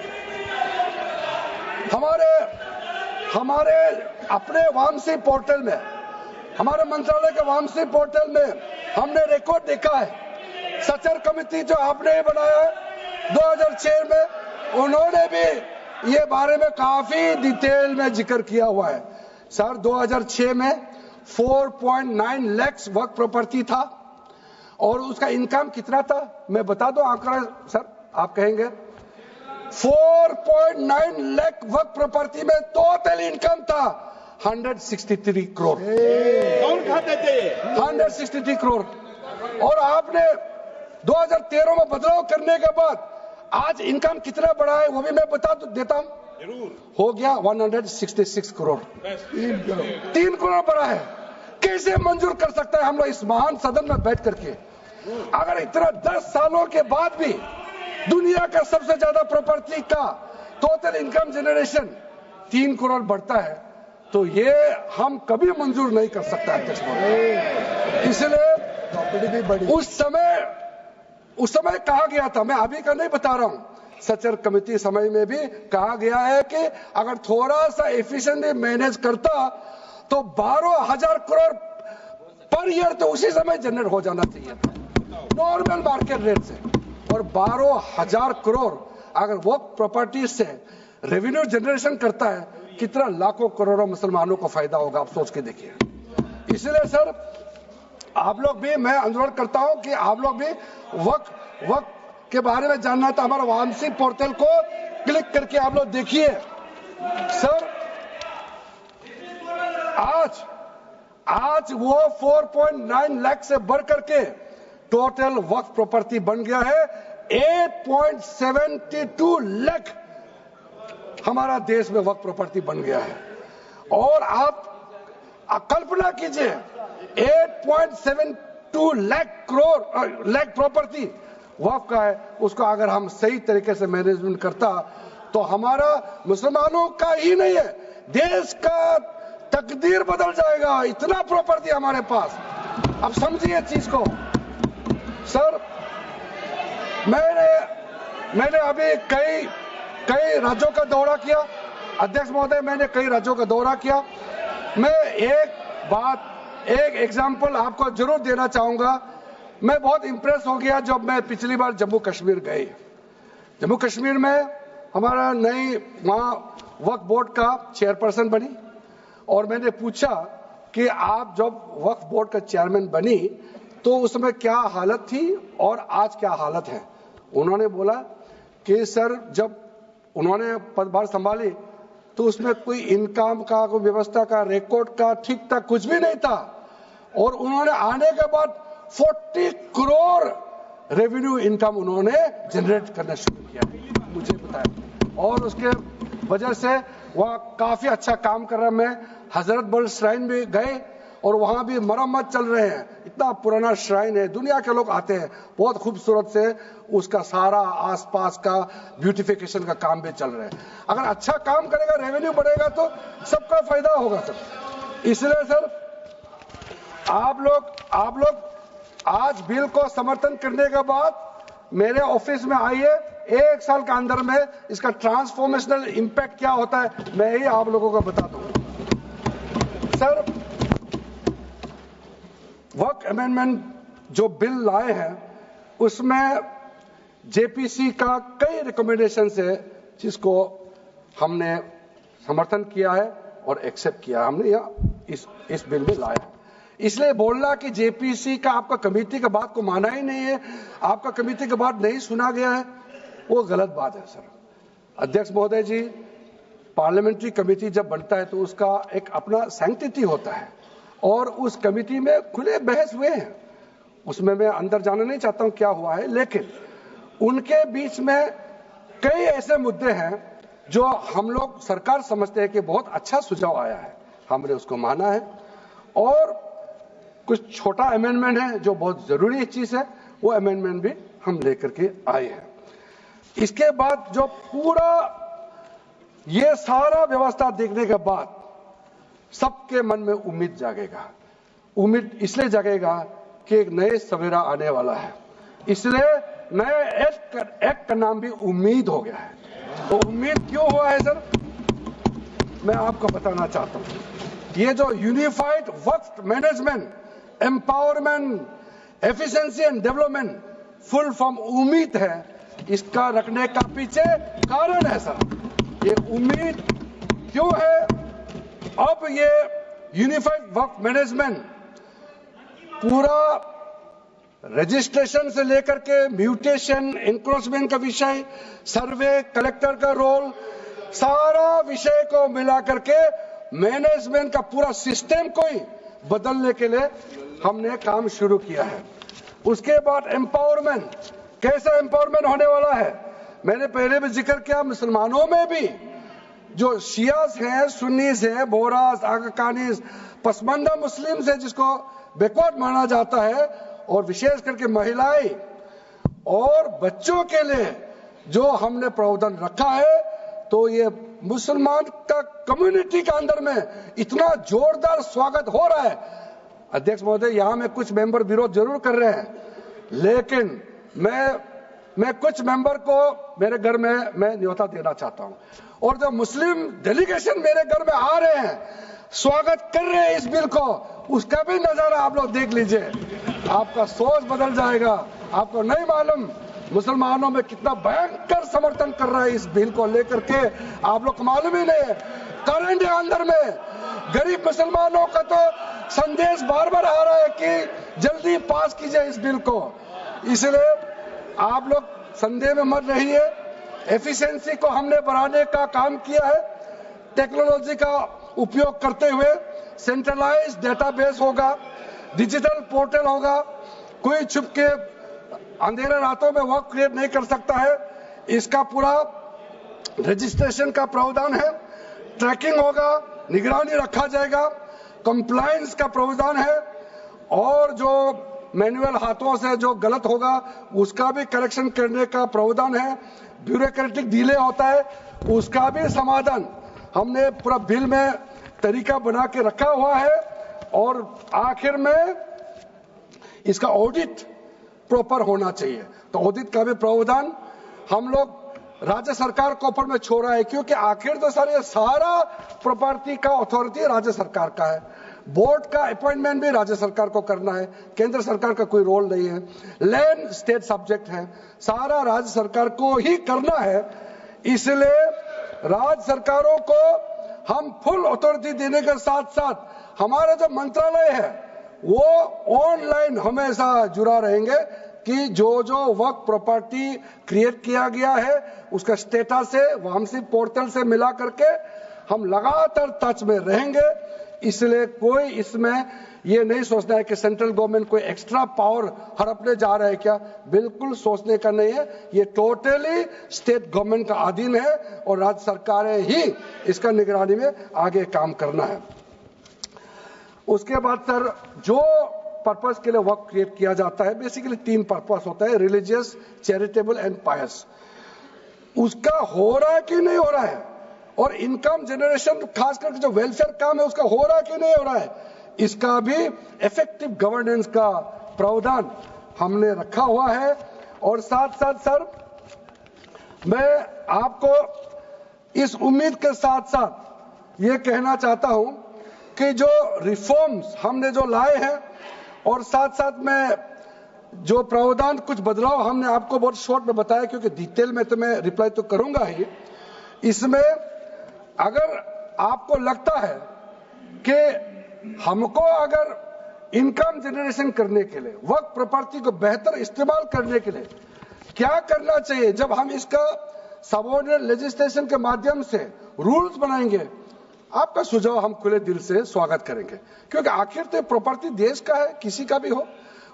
हमारे अपने वामसी पोर्टल में, हमारे मंत्रालय के वामसी पोर्टल में हमने रिकॉर्ड देखा है। सचर कमेटी जो आपने बनाया है 2006 में, उन्होंने भी ये बारे में काफी डिटेल में जिक्र किया हुआ है। सर 2006 में 4.9 लाख वक्फ प्रॉपर्टी था और उसका इनकम कितना था? मैं बता दूं आंकड़ा सर, आप कहेंगे 4.9 लाख वक्फ प्रॉपर्टी में टोटल इनकम था 163 करोड़। कौन खाते थे? 163 करोड़। और आपने 2013 में बदलाव करने के बाद आज इनकम कितना बढ़ा है वो भी मैं बता देता हूं। हो गया 166 करोड़। 3 करोड़ बढ़ा है। कैसे मंजूर कर सकता है हम लोग इस महान सदन में बैठ करके? अगर इतना 10 सालों के बाद भी दुनिया का सबसे ज्यादा प्रॉपर्टी का टोटल इनकम जनरेशन 3 करोड़ बढ़ता है, तो ये हम कभी मंजूर नहीं कर सकता अध्यक्ष। इसलिए उस समय कहा गया था, मैं अभी का नहीं बता रहा हूं, सचर कमेटी समय में भी कहा गया है कि अगर थोड़ा सा एफिशिएंटली मैनेज करता तो 12,000 करोड़ पर ईयर तो उसी समय जनरेट हो जाना चाहिए था नॉर्मल मार्केट रेट से। और 12,000 करोड़ अगर वो प्रॉपर्टी से रेवेन्यू जनरेशन करता है, कितना लाखों करोड़ों मुसलमानों को फायदा होगा, आप सोच के देखिए। इसलिए सर आप लोग भी, मैं अनुरोध करता हूं कि आप लोग भी वक्त के बारे में जानना था, हमारा वामसी पोर्टल को क्लिक करके आप लोग देखिए। सर आज वो 4.9 लाख से बढ़ करके टोटल वक्फ प्रॉपर्टी बन गया है 8.72 लाख। हमारा देश में वक्फ प्रॉपर्टी बन गया है। और आप कल्पना कीजिए 8.72 लाख प्रॉपर्टी वक्फ का है, उसको अगर हम सही तरीके से मैनेजमेंट करता तो हमारा मुसलमानों का ही नहीं है, देश का तकदीर बदल जाएगा। इतना प्रॉपर्टी हमारे पास। अब समझिए चीज को। सर मैंने अभी कई राज्यों का दौरा किया अध्यक्ष महोदय, मैंने कई राज्यों का दौरा किया। मैं एक एग्जांपल आपको जरूर देना चाहूंगा। मैं बहुत इंप्रेस हो गया जब मैं पिछली बार जम्मू कश्मीर गई। जम्मू कश्मीर में हमारा नई वहां वक्फ बोर्ड का चेयरपर्सन बनी और मैंने पूछा कि आप जब वक्फ बोर्ड का चेयरमैन बनी तो उसमें क्या हालत थी और आज क्या हालत है। उन्होंने बोला कि सर जब उन्होंने पदभार संभाली तो उसमें कोई इनकम का, कोई व्यवस्था का, रिकॉर्ड का ठीक ठाक कुछ भी नहीं था, और उन्होंने आने के बाद 40 करोड़ रेवेन्यू इनकम उन्होंने जनरेट करना शुरू किया, मुझे बताया, और उसके वजह से वह काफी अच्छा काम कर रहा है। मैं हजरत बल श्राइन भी गए और वहां भी मरम्मत चल रहे हैं, इतना पुराना श्राइन है, दुनिया के लोग आते हैं, बहुत खूबसूरत से उसका सारा आसपास का ब्यूटिफिकेशन का काम भी चल रहा है। अगर अच्छा काम करेगा, रेवेन्यू बढ़ेगा तो सबका फायदा होगा सर। इसलिए सर आप लोग आज बिल को समर्थन करने के बाद मेरे ऑफिस में आइए, 1 साल के अंदर में इसका ट्रांसफॉर्मेशनल इंपैक्ट क्या होता है मैं ही आप लोगों को बता दूंगा। सर वक्फ अमेंडमेंट जो बिल लाए हैं उसमें जेपीसी का कई रिकमेंडेशन है जिसको हमने समर्थन किया है और एक्सेप्ट किया हमने या इस बिल में लाया। इसलिए बोलना कि जेपीसी का आपका कमेटी के बात को माना ही नहीं है, आपका कमेटी के बात नहीं सुना गया है, वो गलत बात है सर। अध्यक्ष महोदय जी, पार्लियामेंट्री कमेटी जब बनता है तो उसका एक अपना सैंक्टिटी होता है और उस कमेटी में खुले बहस हुए हैं, उसमें मैं अंदर जाना नहीं चाहता हूं क्या हुआ है, लेकिन उनके बीच में कई ऐसे मुद्दे हैं जो हम लोग सरकार समझते हैं कि बहुत अच्छा सुझाव आया है, हमने उसको माना है, और कुछ छोटा अमेंडमेंट है जो बहुत जरूरी चीज है, वो अमेंडमेंट भी हम लेकर के आए हैं। इसके बाद जो पूरा ये सारा व्यवस्था देखने के बाद सबके मन में उम्मीद जागेगा। उम्मीद इसलिए जागेगा कि एक नए सवेरा आने वाला है, इसलिए नए एक्ट का नाम भी उम्मीद हो गया है। तो उम्मीद क्यों हुआ है सर, मैं आपको बताना चाहता हूं। ये जो unified Waqf management, empowerment, efficiency and development, full form उम्मीद है, इसका रखने का पीछे कारण है सर। ये उम्मीद क्यों है, अब ये यूनिफाइड वक्फ मैनेजमेंट पूरा रजिस्ट्रेशन से लेकर के म्यूटेशन, इंक्रोचमेंट का विषय, सर्वे, कलेक्टर का रोल, सारा विषय को मिला करके मैनेजमेंट का पूरा सिस्टम को ही बदलने के लिए हमने काम शुरू किया है। उसके बाद एम्पावरमेंट, कैसा एम्पावरमेंट होने वाला है, मैंने पहले भी जिक्र किया, मुसलमानों में भी जो शियास हैं, सुन्नीस हैं, बोरास, आकाकानीस, पसमानदा मुस्लिम्स है जिसको बैकवर्ड माना जाता है, और विशेष करके महिलाएं और बच्चों के लिए जो हमने प्रावधान रखा है, तो ये मुसलमान का कम्युनिटी के अंदर में इतना जोरदार स्वागत हो रहा है। अध्यक्ष महोदय, यहां में कुछ मेंबर विरोध जरूर कर रहे हैं, लेकिन मैं कुछ मेंबर को मेरे घर में मैं न्योता देना चाहता हूं, और जो मुस्लिम डेलीगेशन मेरे घर में आ रहे हैं, स्वागत कर रहे हैं इस बिल को, उसका भी नजारा आप लोग देख लीजिए, आपका सोच बदल जाएगा। आपको नहीं मालूम मुसलमानों में कितना भयंकर समर्थन कर रहा है इस बिल को लेकर के, आप लोग को मालूम ही नहीं है। करंट है अंदर में, गरीब मुसलमानों का तो संदेश बार बार आ रहा है कि जल्दी पास कीजिए इस बिल को, इसलिए आप लोग संदेह में मत रहिए। एफिशिएंसी को हमने बढ़ाने का काम किया है, टेक्नोलॉजी का उपयोग करते हुए सेंट्रलाइज्ड डेटाबेस होगा, डिजिटल पोर्टल होगा, कोई छुप के अंधेरे रातों में वर्क क्रिएट नहीं कर सकता है, इसका पूरा रजिस्ट्रेशन का प्रावधान है, ट्रैकिंग होगा, निगरानी रखा जाएगा, कंप्लायंस का प्रावधान है, और जो मैनुअल हाथों से जो गलत होगा उसका भी करेक्शन करने का प्रावधान है, ब्यूरोक्रेटिक डिले होता है उसका भी समाधान हमने पूरा बिल में तरीका बना के रखा हुआ है, और आखिर में इसका ऑडिट प्रॉपर होना चाहिए, तो ऑडिट का भी प्रावधान हम लोग राज्य सरकार को ऊपर में छोड़ा है, क्योंकि आखिर तो सारा प्रॉपर्टी का अथॉरिटी राज्य सरकार का है, बोर्ड का अपॉइंटमेंट भी राज्य सरकार को करना है, केंद्र सरकार का कोई रोल नहीं है, लैंड स्टेट सब्जेक्ट है, सारा राज्य सरकार को ही करना है। इसलिए राज्य सरकारों को हम फुल अथॉरिटी देने के साथ साथ हमारा जो मंत्रालय है वो ऑनलाइन हमेशा जुड़ा रहेंगे कि जो वक्फ प्रॉपर्टी क्रिएट किया गया है उसका स्टेटस है वामसी पोर्टल से मिला करके हम लगातार टच में रहेंगे। इसलिए कोई इसमें ये नहीं सोचना है कि सेंट्रल गवर्नमेंट कोई एक्स्ट्रा पावर हड़पने जा रहा है क्या, बिल्कुल सोचने का नहीं है। ये टोटली स्टेट गवर्नमेंट का अधीन है और राज्य सरकारें ही इसका निगरानी में आगे काम करना है। उसके बाद सर जो पर्पस के लिए वक्फ क्रिएट किया जाता है, बेसिकली 3 पर्पस होता है, रिलीजियस, चैरिटेबल एंड पायस। उसका हो रहा है कि नहीं हो रहा है, और इनकम जनरेशन खास करके जो वेलफेयर काम है उसका हो रहा है कि नहीं हो रहा है, इसका भी इफेक्टिव गवर्नेंस का प्रावधान हमने रखा हुआ है। और साथ साथ सर मैं आपको इस उम्मीद के साथ साथ ये कहना चाहता हूं कि जो रिफॉर्म्स हमने जो लाए हैं और साथ साथ में जो प्रावधान कुछ बदलाव हमने आपको बहुत शॉर्ट में बताया, क्योंकि डिटेल में तो मैं रिप्लाई तो करूंगा ही। इसमें अगर आपको लगता है कि हमको अगर इनकम जनरेशन करने के लिए वक्फ प्रॉपर्टी को बेहतर इस्तेमाल करने के लिए क्या करना चाहिए, जब हम इसका सबऑर्डिनेट लेजिस्लेशन के माध्यम से रूल्स बनाएंगे, आपका सुझाव हम खुले दिल से स्वागत करेंगे। क्योंकि आखिर तो प्रॉपर्टी देश का है, किसी का भी हो,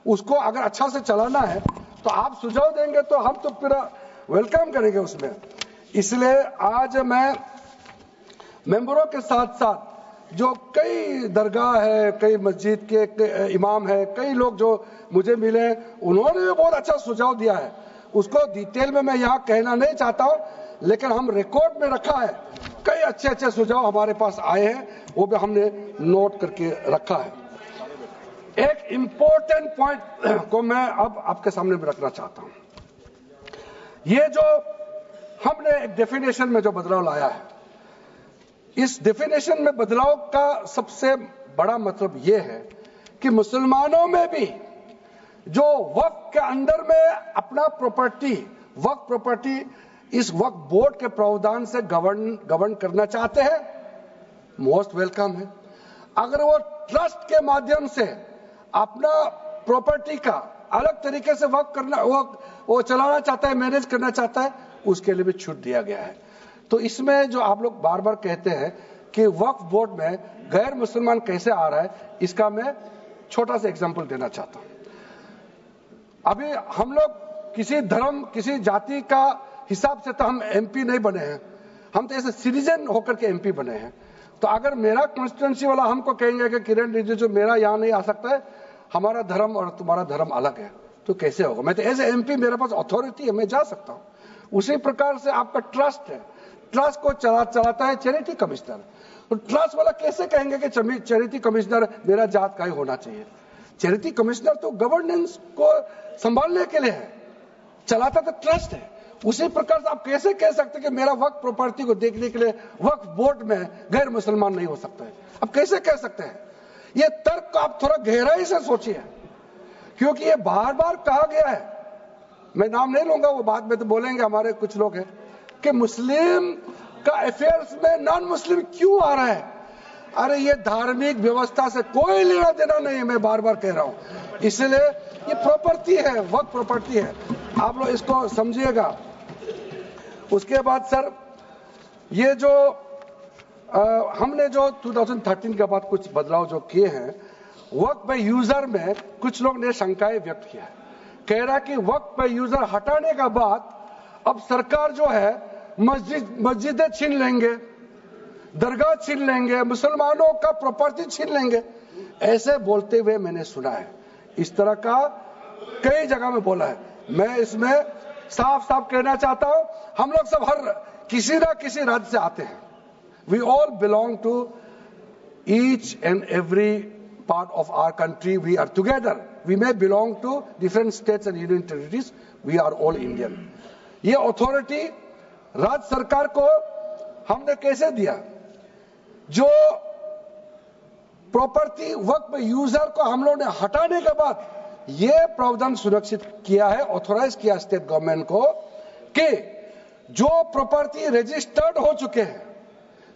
उसको अगर अच्छा से चलाना है तो आप सुझाव देंगे तो हम तो पूरा वेलकम करेंगे उसमें। इसलिए आज मैं मेंबरों के साथ साथ जो कई दरगाह है, कई मस्जिद के इमाम है, कई लोग जो मुझे मिले, उन्होंने भी बहुत अच्छा सुझाव दिया है। उसको डिटेल में मैं यहाँ कहना नहीं चाहता हूँ, लेकिन हम रिकॉर्ड में रखा है, कई अच्छे अच्छे सुझाव हमारे पास आए हैं, वो भी हमने नोट करके रखा है। एक इंपॉर्टेंट पॉइंट को मैं अब आपके सामने में रखना चाहता हूं। ये जो हमने एक डेफिनेशन में जो बदलाव लाया है, इस डेफिनेशन में बदलाव का सबसे बड़ा मतलब ये है कि मुसलमानों में भी जो वक्फ के अंदर में अपना प्रॉपर्टी, वक्फ प्रॉपर्टी इस वक्फ बोर्ड के प्रावधान से गवर्न करना चाहते हैं, मोस्ट वेलकम है। अगर वो ट्रस्ट के माध्यम से अपना प्रॉपर्टी का अलग तरीके से वक्फ करना, वो चलाना चाहता है, मैनेज करना चाहता है, उसके लिए भी छूट दिया गया है। तो इसमें जो आप लोग बार बार कहते हैं कि वक्फ बोर्ड में गैर मुसलमान कैसे आ रहा है, इसका मैं छोटा सा एग्जांपल देना चाहता हूं। अभी हम लोग किसी धर्म, किसी जाति का हिसाब से तो हम एमपी नहीं बने हैं, हम तो ऐसे सिटीजन होकर के एमपी बने हैं। तो अगर मेरा कॉन्स्टिट्यूंसी वाला हमको कहेंगे कि किरण रिजिजू मेरा यहाँ नहीं आ सकता है, हमारा धर्म और तुम्हारा धर्म अलग है, तो कैसे होगा? मैं तो एज एमपी मेरे पास अथॉरिटी है, मैं जा सकता हूँ। उसी प्रकार से आपका ट्रस्ट है, ट्रस्ट को चलाता है चैरिटी कमिश्नर। तो ट्रस्ट वाला कैसे कहेंगे कि चैरिटी कमिश्नर मेरा जात का ही होना चाहिए? चैरिटी कमिश्नर तो गवर्नेंस को संभालने के लिए है, चलाता तो ट्रस्ट है। उसी प्रकार से आप कैसे कह सकते हैं कि मेरा वक्फ प्रॉपर्टी को देखने के लिए वक्फ बोर्ड में गैर मुसलमान नहीं हो सकता है? आप कैसे कह सकते हैं? ये तर्क को आप थोड़ा गहराई से सोचिए, क्योंकि ये बार बार कहा गया है, मैं नाम नहीं लूंगा, वो बाद में तो बोलेंगे हमारे कुछ लोग हैं कि मुस्लिम का अफेयर्स में नॉन मुस्लिम क्यों आ रहा है। अरे ये धार्मिक व्यवस्था से कोई लेना देना नहीं है, मैं बार बार कह रहा हूं। इसलिए ये प्रॉपर्टी है, वक्फ प्रॉपर्टी है, आप लोग इसको समझिएगा। उसके बाद सर ये जो हमने जो 2013 के बाद कुछ बदलाव जो किए हैं, वक्फ बाय यूजर में कुछ लोग ने शंकाएं व्यक्त किया है, कह रहा कि वक्फ बाय यूजर हटाने के बाद अब सरकार जो है मस्जिदें छीन लेंगे, दरगाह छीन लेंगे, मुसलमानों का प्रॉपर्टी छीन लेंगे, ऐसे बोलते हुए मैंने सुना है। इस तरह का कई जगह में बोला है। मैं इसमें साफ साफ कहना चाहता हूं, हम लोग सब हर किसी ना किसी राज्य से आते हैं। We all belong to each and every part of our country, we are together, we may belong to different states and union territories, we are all Indian. ये अथॉरिटी राज्य सरकार को हमने कैसे दिया? जो प्रॉपर्टी वक्फ यूजर को हम लोगों ने हटाने के बाद ये प्रावधान सुरक्षित किया है, ऑथोराइज किया स्टेट गवर्नमेंट को कि जो प्रॉपर्टी रजिस्टर्ड हो चुके हैं,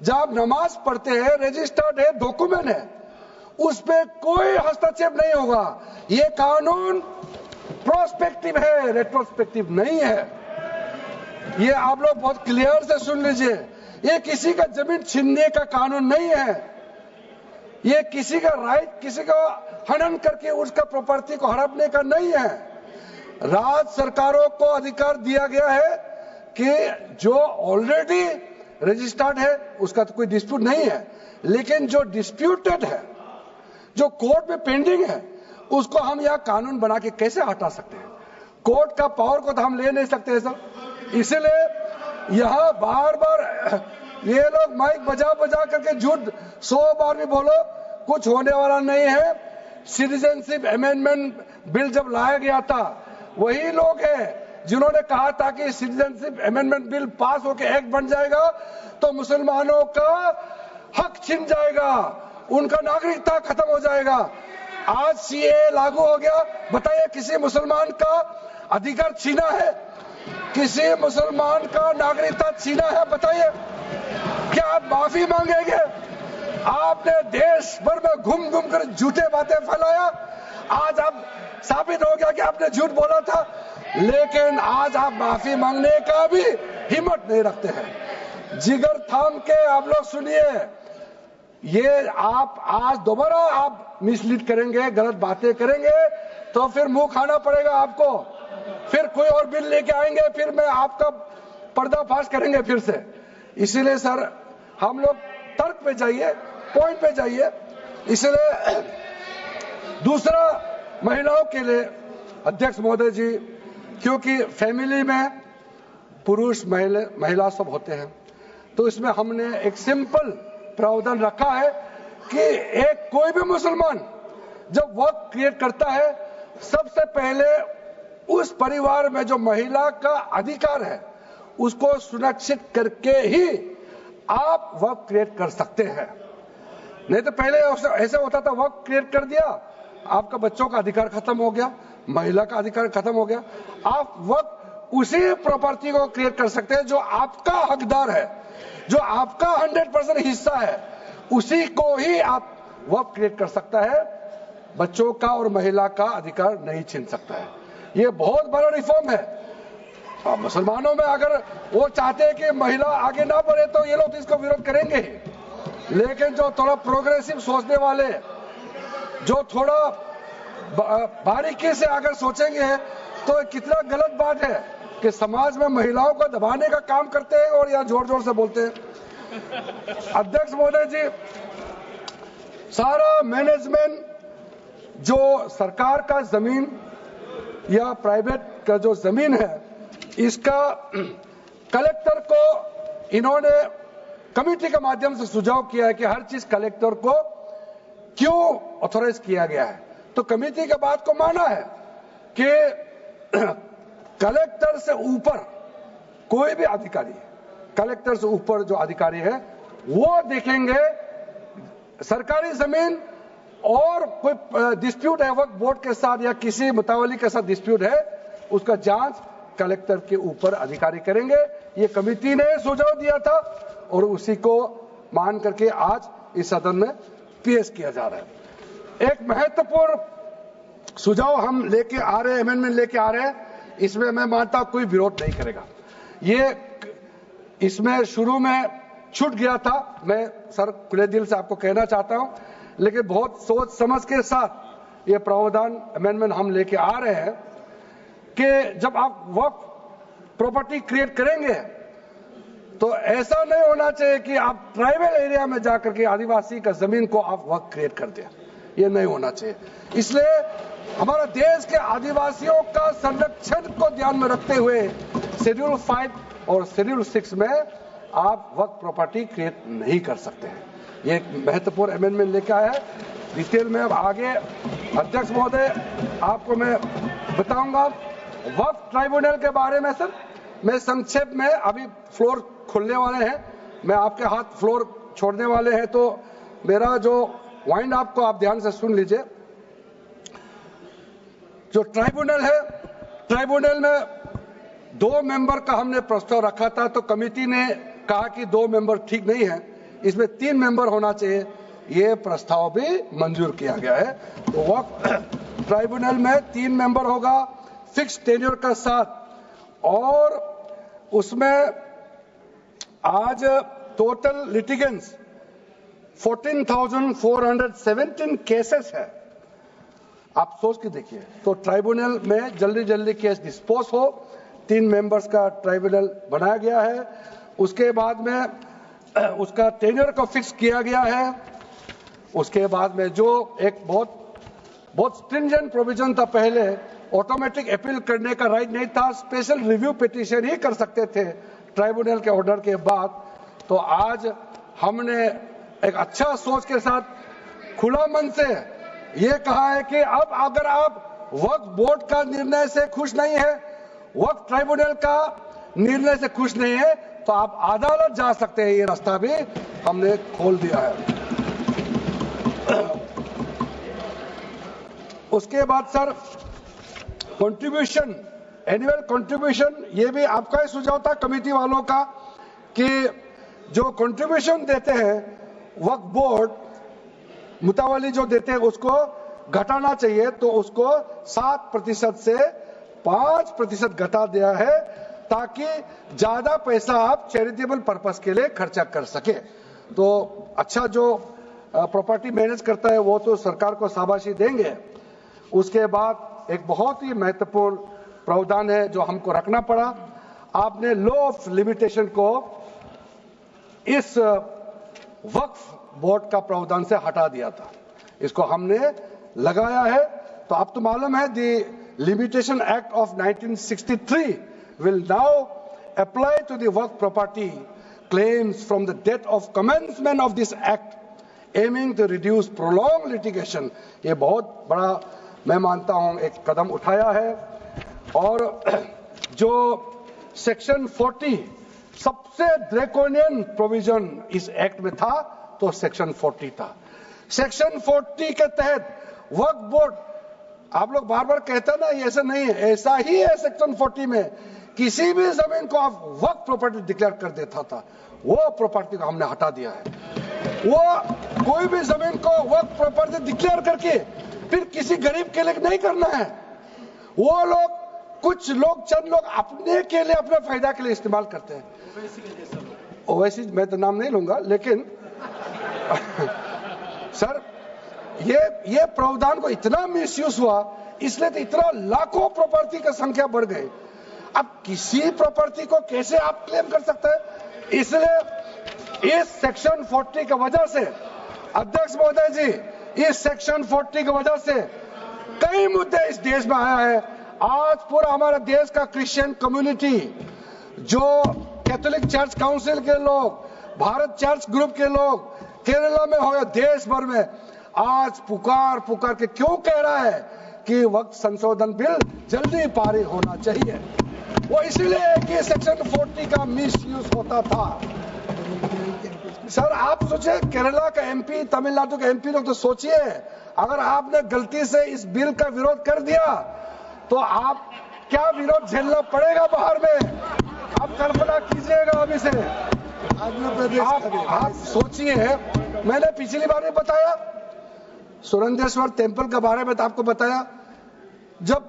जब आप नमाज पढ़ते हैं, रजिस्टर्ड है, डॉक्यूमेंट है, उस पे कोई हस्तक्षेप नहीं होगा। ये कानून प्रोस्पेक्टिव है, रेट्रोस्पेक्टिव नहीं है। ये आप लोग बहुत क्लियर से सुन लीजिए, ये किसी का जमीन छीनने का कानून नहीं है। ये किसी का राइट, किसी का हनन करके उसका प्रॉपर्टी को हड़पने का नहीं है। राज्य सरकारों को अधिकार दिया गया है कि जो ऑलरेडी रजिस्टर्ड है उसका तो कोई डिस्प्यूट नहीं है, लेकिन जो डिस्प्यूटेड है, जो कोर्ट में पेंडिंग है, उसको हम यहाँ कानून बना के कैसे हटा सकते हैं? कोर्ट का पावर को तो हम ले नहीं सकते सर। इसलिए यहाँ बार बार ये लोग माइक बजा बजा करके झूठ 100 बार भी बोलो, कुछ होने वाला नहीं है। सिटीजनशिप अमेंडमेंट बिल जब लाया गया था, वही लोग हैं जिन्होंने कहा था कि सिटीजनशिप अमेंडमेंट बिल पास होकर एक्ट बन जाएगा तो मुसलमानों का हक छिन जाएगा, उनका नागरिकता खत्म हो जाएगा। आज सीए लागू हो गया, बताइए किसी मुसलमान का अधिकार छीना है? किसी मुसलमान का नागरिकता छीना है? बताइए, क्या आप माफी मांगेंगे? आपने देश भर में घूम घूम कर झूठे बातें फैलाया, आज आप साबित हो गया कि आपने झूठ बोला था, लेकिन आज आप माफी मांगने का भी हिम्मत नहीं रखते हैं। जिगर थाम के आप लोग सुनिए, ये आप आज दोबारा आप मिसलीड करेंगे, गलत बातें करेंगे तो फिर मुंह खाना पड़ेगा आपको। फिर कोई और बिल लेके आएंगे, फिर मैं आपका पर्दाफाश करेंगे फिर से। इसीलिए सर हम लोग तर्क पे जाइए, पॉइंट पे जाइए। इसलिए दूसरा, महिलाओं के लिए अध्यक्ष महोदय जी, क्योंकि फैमिली में पुरुष महिला सब होते हैं, तो इसमें हमने एक सिंपल प्रावधान रखा है कि एक कोई भी मुसलमान जब वर्क क्रिएट करता है, सबसे पहले उस परिवार में जो महिला का अधिकार है उसको सुरक्षित करके ही आप वर्क क्रिएट कर सकते हैं। नहीं तो पहले ऐसा होता था, वर्क क्रिएट कर दिया, आपका बच्चों का अधिकार खत्म हो गया, महिला का अधिकार खत्म हो गया। आप वर्क उसी प्रॉपर्टी को क्रिएट कर सकते हैं जो आपका हकदार है, जो आपका 100% हिस्सा है, उसी को ही आप वर्क क्रिएट कर सकता है। बच्चों का और महिला का अधिकार नहीं छीन सकता है। ये बहुत बड़ा रिफॉर्म है। मुसलमानों में अगर वो चाहते हैं कि महिला आगे ना बढ़े तो ये लोग तो इसको विरोध करेंगे ही, लेकिन जो थोड़ा प्रोग्रेसिव सोचने वाले, जो थोड़ा बारीकी से अगर सोचेंगे तो कितना गलत बात है कि समाज में महिलाओं को दबाने का काम करते हैं और यहाँ जोर जोर से बोलते हैं। अध्यक्ष महोदय जी, सारा मैनेजमेंट जो सरकार का जमीन या प्राइवेट का जो जमीन है, इसका कलेक्टर को इन्होंने कमेटी के माध्यम से सुझाव किया है कि हर चीज कलेक्टर को क्यों ऑथोराइज किया गया है। तो कमेटी के बात को माना है कि कलेक्टर से ऊपर कोई भी अधिकारी, कलेक्टर से ऊपर जो अधिकारी है वो देखेंगे सरकारी जमीन और कोई डिस्प्यूट है वक्फ बोर्ड के साथ या किसी मुतावली के साथ डिस्प्यूट है, उसका जांच कलेक्टर के ऊपर अधिकारी करेंगे। ये कमेटी ने सुझाव दिया था और उसी को मान करके आज इस सदन में पेश किया जा रहा है। एक महत्वपूर्ण सुझाव हम लेके आ रहे हैं, अमेंडमेंट लेके आ रहे हैं, इसमें मैं मानता हूं कोई विरोध नहीं करेगा। ये इसमें शुरू में छूट गया था, मैं सर खुले दिल से आपको कहना चाहता हूं, लेकिन बहुत सोच समझ के साथ ये प्रावधान अमेंडमेंट हम लेके आ रहे हैं कि जब आप वक्फ प्रॉपर्टी क्रिएट करेंगे तो ऐसा नहीं होना चाहिए कि आप ट्राइबल एरिया में जाकर के आदिवासी का जमीन को आप वक्फ क्रिएट कर दें, ये नहीं होना चाहिए। इसलिए हमारा देश के आदिवासियों का संरक्षण को ध्यान में रखते हुए शेड्यूल 5 और शेड्यूल 6 में आप वक्फ प्रॉपर्टी क्रिएट नहीं कर सकते हैं। ये एक महत्वपूर्ण अमेंडमेंट लेके आया है। डिटेल में अब आगे अध्यक्ष महोदय आपको मैं बताऊंगा। वक्फ ट्राइब्यूनल के बारे में सर मैं संक्षेप में, अभी फ्लोर खुलने वाले हैं, मैं आपके हाथ फ्लोर छोड़ने वाले हैं, तो मेरा जो वाइंड अप को आप ध्यान से सुन लीजिए। जो ट्राइब्यूनल है, ट्राइब्यूनल में 2 मेंबर का हमने प्रस्ताव रखा था, तो कमेटी ने कहा कि 2 मेंबर ठीक नहीं है, इसमें 3 मेंबर होना चाहिए। ये प्रस्ताव भी मंजूर किया गया है। तो वक्फ ट्राइब्यूनल में 3 मेंबर होगा फिक्स टेन्योर का साथ, और उसमें आज टोटल लिटिगेंट्स 14,417 केसेस है। आप सोच के देखिए, तो ट्राइब्यूनल में जल्दी जल्दी केस डिस्पोज हो, 3 मेंबर्स का ट्राइब्यूनल बनाया गया है। उसके बाद में उसका टेन्योर को फिक्स किया गया है। उसके बाद में जो एक बहुत स्ट्रिंजेंट प्रोविजन था, पहले ऑटोमेटिक अपील करने का राइट नहीं था, स्पेशल रिव्यू पिटीशन ही कर सकते थे ट्राइब्यूनल के ऑर्डर के बाद। तो आज हमने एक अच्छा सोच के साथ खुला मन से ये कहा है कि अब अगर आप वक्फ बोर्ड का निर्णय से खुश नहीं है, वक्फ ट्राइब्यूनल का निर्णय से खुश नहीं है, तो आप अदालत जा सकते हैं। ये रास्ता भी हमने खोल दिया है। उसके बाद सर कंट्रीब्यूशन, एनुअल कंट्रीब्यूशन, ये भी आपका ही सुझाव था कमेटी वालों का कि जो कंट्रीब्यूशन देते हैं वक्फ बोर्ड मुतावली जो देते हैं उसको घटाना चाहिए, तो उसको 7% से 5% घटा दिया है, ताकि ज्यादा पैसा आप चैरिटेबल पर्पस के लिए खर्चा कर सके। तो अच्छा, जो प्रॉपर्टी मैनेज करता है वो तो सरकार को शाबाशी देंगे। उसके बाद एक बहुत ही महत्वपूर्ण प्रावधान है जो हमको रखना पड़ा, आपने लॉ ऑफ लिमिटेशन को इस वक्फ बोर्ड का प्रावधान से हटा दिया था, इसको हमने लगाया है। तो अब तो मालूम है the limitation act of 1963 will now apply to the work property claims from the date of commencement of this act, aiming to reduce prolonged litigation। ये बहुत बड़ा मैं मानता हूं एक कदम उठाया है। और जो सेक्शन 40 सबसे ड्रैकोनियन प्रोविजन इस एक्ट में था, तो सेक्शन 40 था। सेक्शन 40 के तहत वक्फ बोर्ड, आप लोग बार बार कहते हैं ना, ये ऐसा नहीं है, ऐसा ही है। सेक्शन 40 में किसी भी जमीन को आप वक्फ प्रॉपर्टी डिक्लेयर कर देता था, वो प्रॉपर्टी को हमने हटा दिया है। वो कोई भी जमीन को वक्फ प्रॉपर्टी डिक्लेयर करके फिर किसी गरीब के लिए नहीं करना है। वो लोग, कुछ लोग, चंद लोग अपने के लिए, अपने फायदा के लिए इस्तेमाल करते हैं। ओवैसी मैं तो नाम नहीं लूंगा, लेकिन सर ये प्रावधान को इतना मिसयूज हुआ, इसलिए तो इतना लाखों प्रॉपर्टी की संख्या बढ़ गई। अब किसी प्रॉपर्टी को कैसे आप क्लेम कर सकते हैं? इसलिए इस सेक्शन 40 की वजह से, अध्यक्ष महोदय जी, इस सेक्शन 40 की वजह से कई मुद्दे इस देश में आया है। आज पूरा हमारा देश का क्रिश्चियन कम्युनिटी, जो कैथोलिक चर्च काउंसिल के लोग, भारत चर्च ग्रुप के लोग, केरला में हो या देश भर में, आज पुकार के क्यों कह रहा है कि वक्त संशोधन बिल जल्दी पारित होना चाहिए। वो इसलिए कि सेक्शन 40 का मिसयूज होता था। सर आप सोचिए, केरला का एमपी, तमिलनाडु का एमपी लोग, तो सोचिए अगर आपने गलती से इस बिल का विरोध कर दिया तो आप क्या विरोध झेलना पड़ेगा बाहर में। आप कल्पना कीजिएगा अभी से। आप सोचिए, मैंने पिछली बार भी बताया सुरेंद्रेश्वर टेम्पल के बारे में, तो आपको बताया जब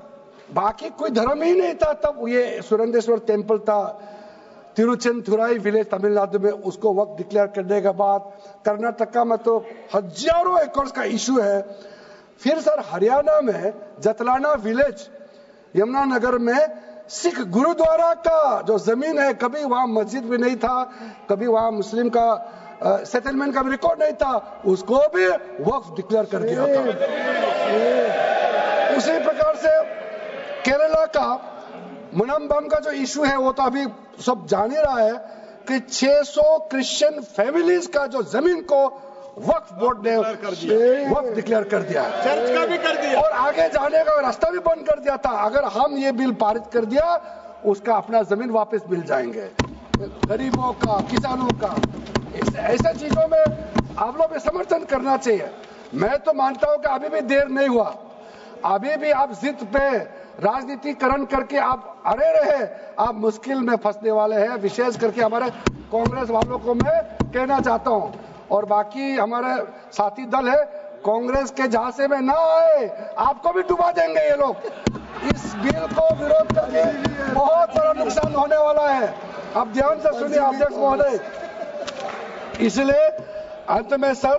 बाकी कोई धर्म ही नहीं था तब ये सुरेंद्रेश्वर टेम्पल था। तिरुचेंथुराई विलेज तमिलनाडु में, उसको वक्त डिक्लेयर करने के बाद कर्नाटका में तो हजारों एकड़ का इशू है। फिर सर हरियाणा में जतलाना विलेज, यमुनानगर में सिख गुरुद्वारा का जो जमीन है, कभी वहां मस्जिद भी नहीं था, कभी वहां मुस्लिम का सेटलमेंट का भी रिकॉर्ड नहीं था, उसको भी वक्फ डिक्लेयर कर दिया था। उसी प्रकार से केरला का मनम्बम का जो इशू है, वो तो अभी सब जान ही रहा है कि 600 क्रिश्चियन फैमिलीज का जो जमीन को वक्फ बोर्ड ने वक्फ डिक्लेयर कर दिया, चर्च का भी कर दिया, और आगे जाने का रास्ता भी बंद कर दिया था। अगर हम ये बिल पारित कर दिया, उसका अपना जमीन वापस मिल जाएंगे गरीबों का, किसानों का। ऐसे चीजों में आप लोग समर्थन करना चाहिए। मैं तो मानता हूं कि अभी भी देर नहीं हुआ, अभी भी आप जिद पे राजनीतिकरण करके आप अड़े रहे, आप मुश्किल में फंसने वाले हैं। विशेष करके हमारे कांग्रेस वालों को मैं कहना चाहता हूं, और बाकी हमारे साथी दल है कांग्रेस के झांसे में ना आए, आपको भी डुबा देंगे ये लोग। इस बिल को विरोध करके बहुत बड़ा नुकसान होने वाला है। आप ध्यान से सुनिए अध्यक्ष महोदय। इसलिए अंत में सर,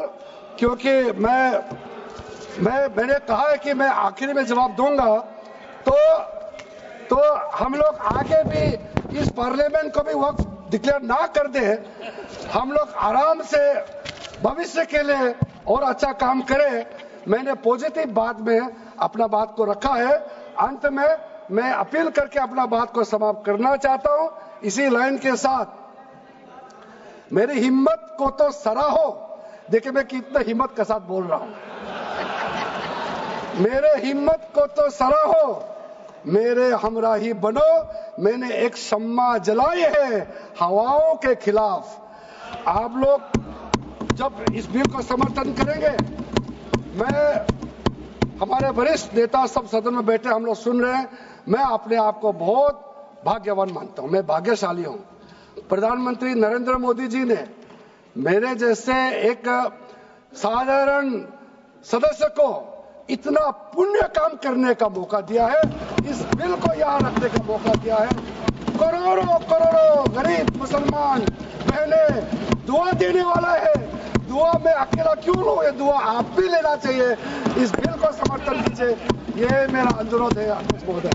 क्योंकि मैंने कहा है कि मैं आखिर में जवाब दूंगा, तो हम लोग आगे भी इस पार्लियामेंट को भी वक्त डिक्लेयर ना कर दे, हम लोग आराम से भविष्य के लिए और अच्छा काम करें। मैंने पॉजिटिव बात में अपना बात को रखा है। अंत में मैं अपील करके अपना बात को समाप्त करना चाहता हूं। इसी लाइन के साथ मेरी हिम्मत को तो सराहो। देखिए मैं कितना हिम्मत के साथ बोल रहा हूं। मेरे हिम्मत को तो सराहो, मेरे हमराही बनो। मैंने एक शम्मा जलाई है हवाओं के खिलाफ। आप लोग जब इस बिल को समर्थन करेंगे, मैं हमारे वरिष्ठ नेता सब सदन में बैठे हम लोग सुन रहे हैं, मैं अपने आप को बहुत भाग्यवान मानता हूं, मैं भाग्यशाली हूं। प्रधानमंत्री नरेंद्र मोदी जी ने मेरे जैसे एक साधारण सदस्य को इतना पुण्य काम करने का मौका दिया है, इस बिल को यहां रखने का मौका दिया है। करोड़ों करोड़ों गरीब मुसलमान बहने दुआ देने वाला है। दुआ में अकेला क्यों लो, ये दुआ आप भी लेना चाहिए। इस बिल को समर्थन कीजिए, ये मेरा अनुरोध है अध्यक्ष महोदय।